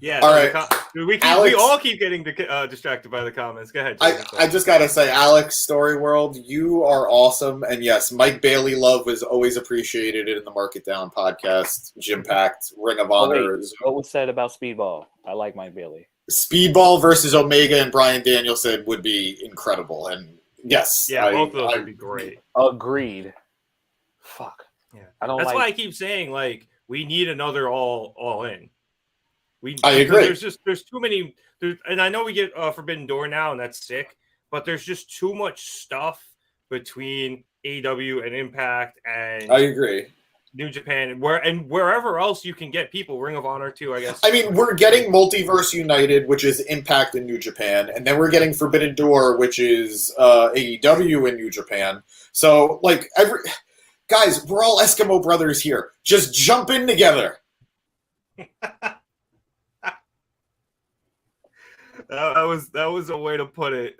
Yeah. All right. We all keep getting distracted by the comments. Go ahead. I just gotta say, Alex, Story World, you are awesome. And yes, Mike Bailey love was always appreciated in the Market Down podcast, Gym Pact, Ring of Honor. What was said about Speedball? I like Mike Bailey. Speedball versus Omega and Bryan Danielson would be incredible. And yes, both of those would be great. Agreed. Fuck. Yeah, That's why I keep saying like we need another all in. I agree. There's too many, and I know we get Forbidden Door now, and that's sick. But there's just too much stuff between AEW and Impact, and I agree. New Japan, and wherever else you can get people, Ring of Honor too, I guess. I mean, we're getting Multiverse United, which is Impact in New Japan, and then we're getting Forbidden Door, which is AEW in New Japan. So, like, guys, we're all Eskimo brothers here. Just jump in together. That was a way to put it.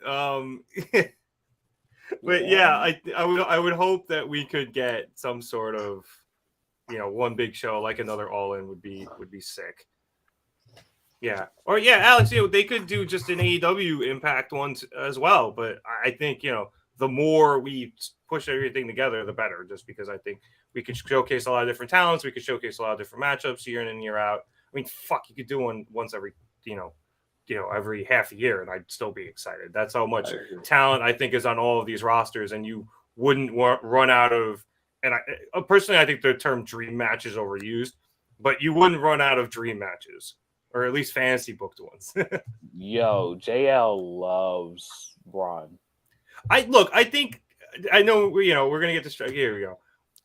But yeah, I would hope that we could get some sort of, one big show like another All In would be sick. Yeah, or yeah, Alex, they could do just an AEW Impact one as well. But I think the more we push everything together, the better. Just because I think we could showcase a lot of different talents, we could showcase a lot of different matchups year in and year out. I mean, fuck, you could do one once every every half a year, and I'd still be excited. That's how much talent I think is on all of these rosters, and you wouldn't run out of. And I personally, I think the term dream match is overused, but you wouldn't run out of dream matches, or at least fantasy booked ones. Yo, JL loves Braun. I think I know. We're gonna get distracted. Here we go.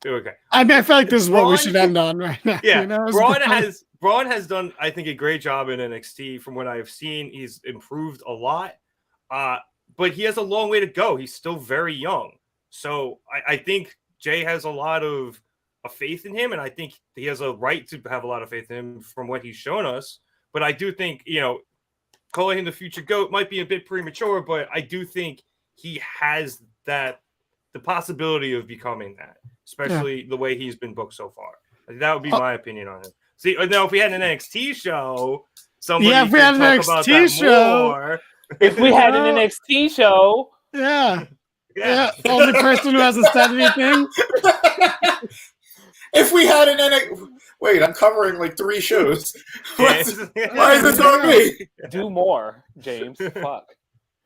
Okay. I mean, I feel like this is what we should end on right now. Yeah, Braun has done, I think, a great job in NXT. From what I've seen, he's improved a lot, but he has a long way to go. He's still very young, so I think Jay has a lot of faith in him, and I think he has a right to have a lot of faith in him from what he's shown us. But I do think calling him the future GOAT might be a bit premature, but I do think he has the possibility of becoming that. Especially the way he's been booked so far. That would be my opinion on him. See, now if we had an NXT show, somebody Yeah, if we could had an talk about NXT that show. more. If we had an NXT show, Yeah. Yeah. The only person who hasn't said anything. If we had an NXT... Wait, I'm covering like 3 shows. Why is this on me? do more, James. Fuck.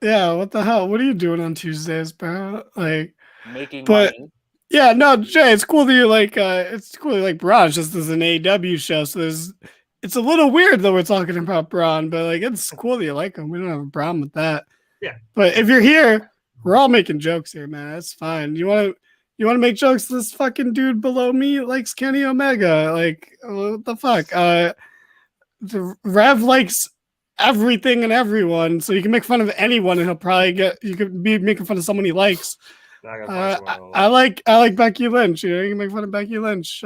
Yeah, what the hell? What are you doing on Tuesdays, bro? Like, Making but money. yeah, no, Jay, it's cool that you like. It's cool you like Braun. It's just as an AEW show, so it's a little weird that we're talking about Braun, but like it's cool that you like him. We don't have a problem with that. Yeah. But if you're here, we're all making jokes here, man. That's fine. You want to make jokes? This fucking dude below me likes Kenny Omega. Like, what the fuck? The Rev likes everything and everyone, so you can make fun of anyone, and he'll probably you could be making fun of someone he likes. I like Becky Lynch. You know, you can make fun of Becky Lynch.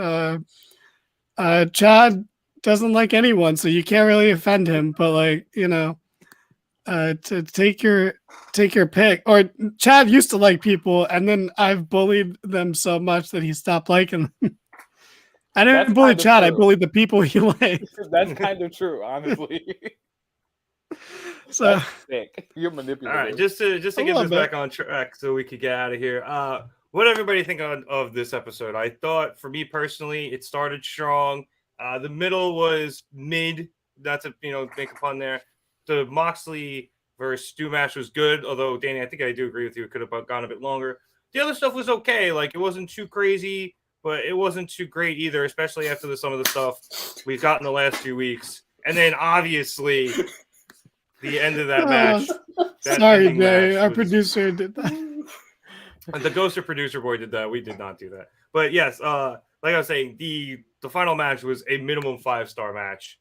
Chad doesn't like anyone, so you can't really offend him. But like, you know, to take your pick. Or Chad used to like people, and then I've bullied them so much that he stopped liking them. I didn't bully Chad. True. I bullied the people he liked. That's kind of true, honestly. So that's sick. You're manipulating. All right, just to get this back on track, so we could get out of here. What did everybody think of this episode? I thought, for me personally, it started strong. The middle was mid. Not to make a pun there. The Moxley versus Stu match was good, although Danny, I think I do agree with you. It could have gone a bit longer. The other stuff was okay. Like, it wasn't too crazy, but it wasn't too great either, especially after some of the stuff we've got in the last few weeks. And then obviously the end of that match. Sorry, Jay. Our producer did that. The Ghoster producer boy did that. We did not do that. But yes, like I was saying, the final match was a minimum 5-star match,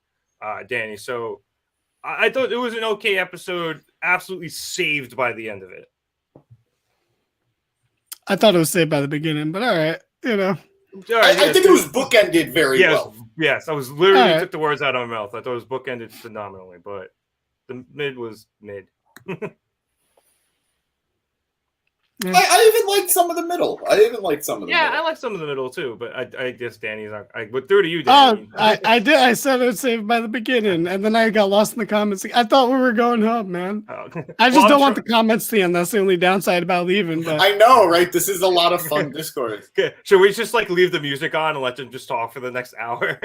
Danny. So I thought it was an okay episode, absolutely saved by the end of it. I thought it was saved by the beginning, but all right, you know. Right, I think it was bookended very well. Yes, I was literally took the words out of my mouth. I thought it was bookended phenomenally, but the mid was mid. I even liked some of the middle. I like some of the middle too, but I guess Danny's not. I went through to you, Danny. I did. I said it was saved by the beginning, and then I got lost in the comments. I thought we were going home, man. I just don't want the comments to end. That's the only downside about leaving. But I know, right? This is a lot of fun Discord. Okay. Should we just leave the music on and let them just talk for the next hour?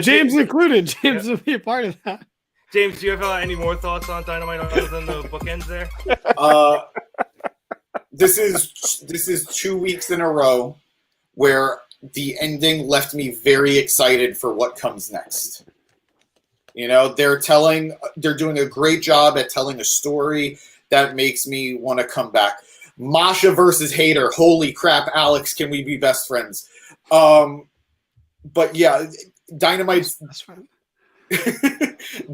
James included. James will be a part of that. James, do you have any more thoughts on Dynamite other than the bookends there? This is 2 weeks in a row where the ending left me very excited for what comes next. You know, they're doing a great job at telling a story that makes me want to come back. Masha versus Hayter. Holy crap, Alex, can we be best friends? But yeah, Dynamite's best friend.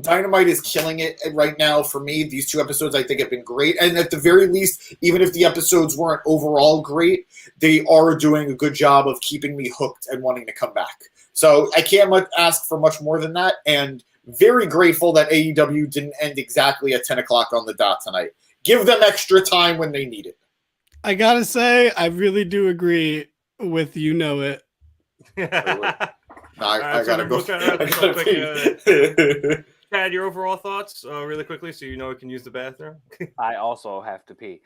Dynamite is killing it right now for me. These 2 episodes I think have been great, and at the very least, even if the episodes weren't overall great, they are doing a good job of keeping me hooked and wanting to come back. So I can't ask for much more than that, and very grateful that AEW didn't end exactly at 10 o'clock on the dot tonight. Give them extra time when they need it. I gotta say, I really do agree with it. I gotta go. Chad, your overall thoughts, really quickly, so we can use the bathroom. I also have to pee.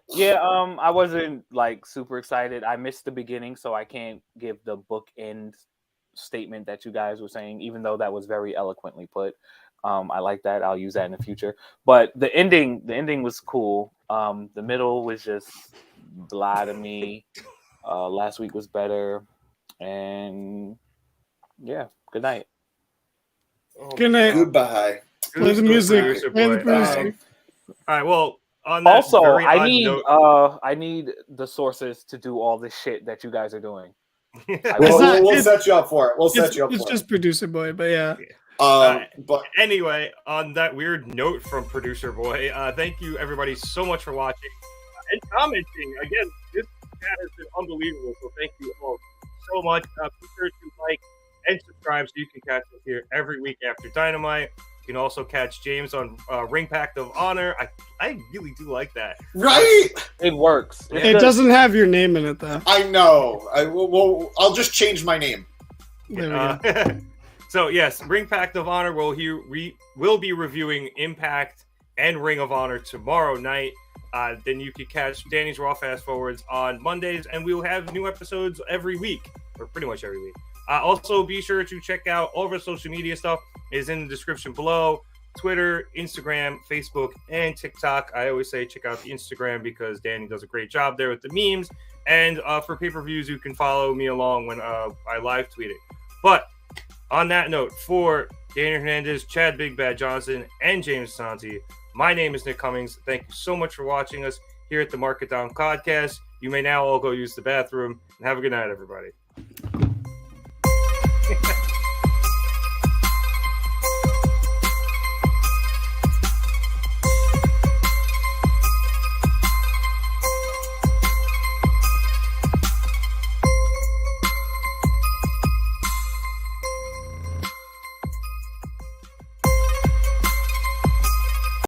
Yeah, I wasn't super excited. I missed the beginning, so I can't give the bookend statement that you guys were saying, even though that was very eloquently put. I like that. I'll use that in the future. But the ending was cool. The middle was just blah to me. Last week was better, and yeah, good night. Good night. Goodbye. Play the music. All right. Well, on that also, I need the sources to do all this shit that you guys are doing. We'll set you up for it. It's just Producer Boy, but yeah. But anyway, on that weird note from Producer Boy, thank you everybody so much for watching and commenting. Again, this chat has been unbelievable, so thank you all so much. Be sure to like and subscribe so you can catch us here every week after Dynamite. You can also catch James on Ring Pact of Honor. I really do like that. Right? It works. It's It good. doesn't have your name in it though. I know. I'll just change my name. There we go. So yes, Ring Pact of Honor will be reviewing Impact and Ring of Honor tomorrow night. Then you can catch Danny's Raw Fast Forwards on Mondays, and we'll have new episodes every week, or pretty much every week. Also, be sure to check out all of our social media stuff is in the description below. Twitter, Instagram, Facebook, and TikTok. I always say check out the Instagram because Danny does a great job there with the memes. And for pay-per-views, you can follow me along when I live tweet it. But on that note, for Danny Hernandez, Chad Big Bad Johnson, and James Santi, my name is Nick Cummings. Thank you so much for watching us here at the Market Down Podcast. You may now all go use the bathroom, and have a good night, everybody.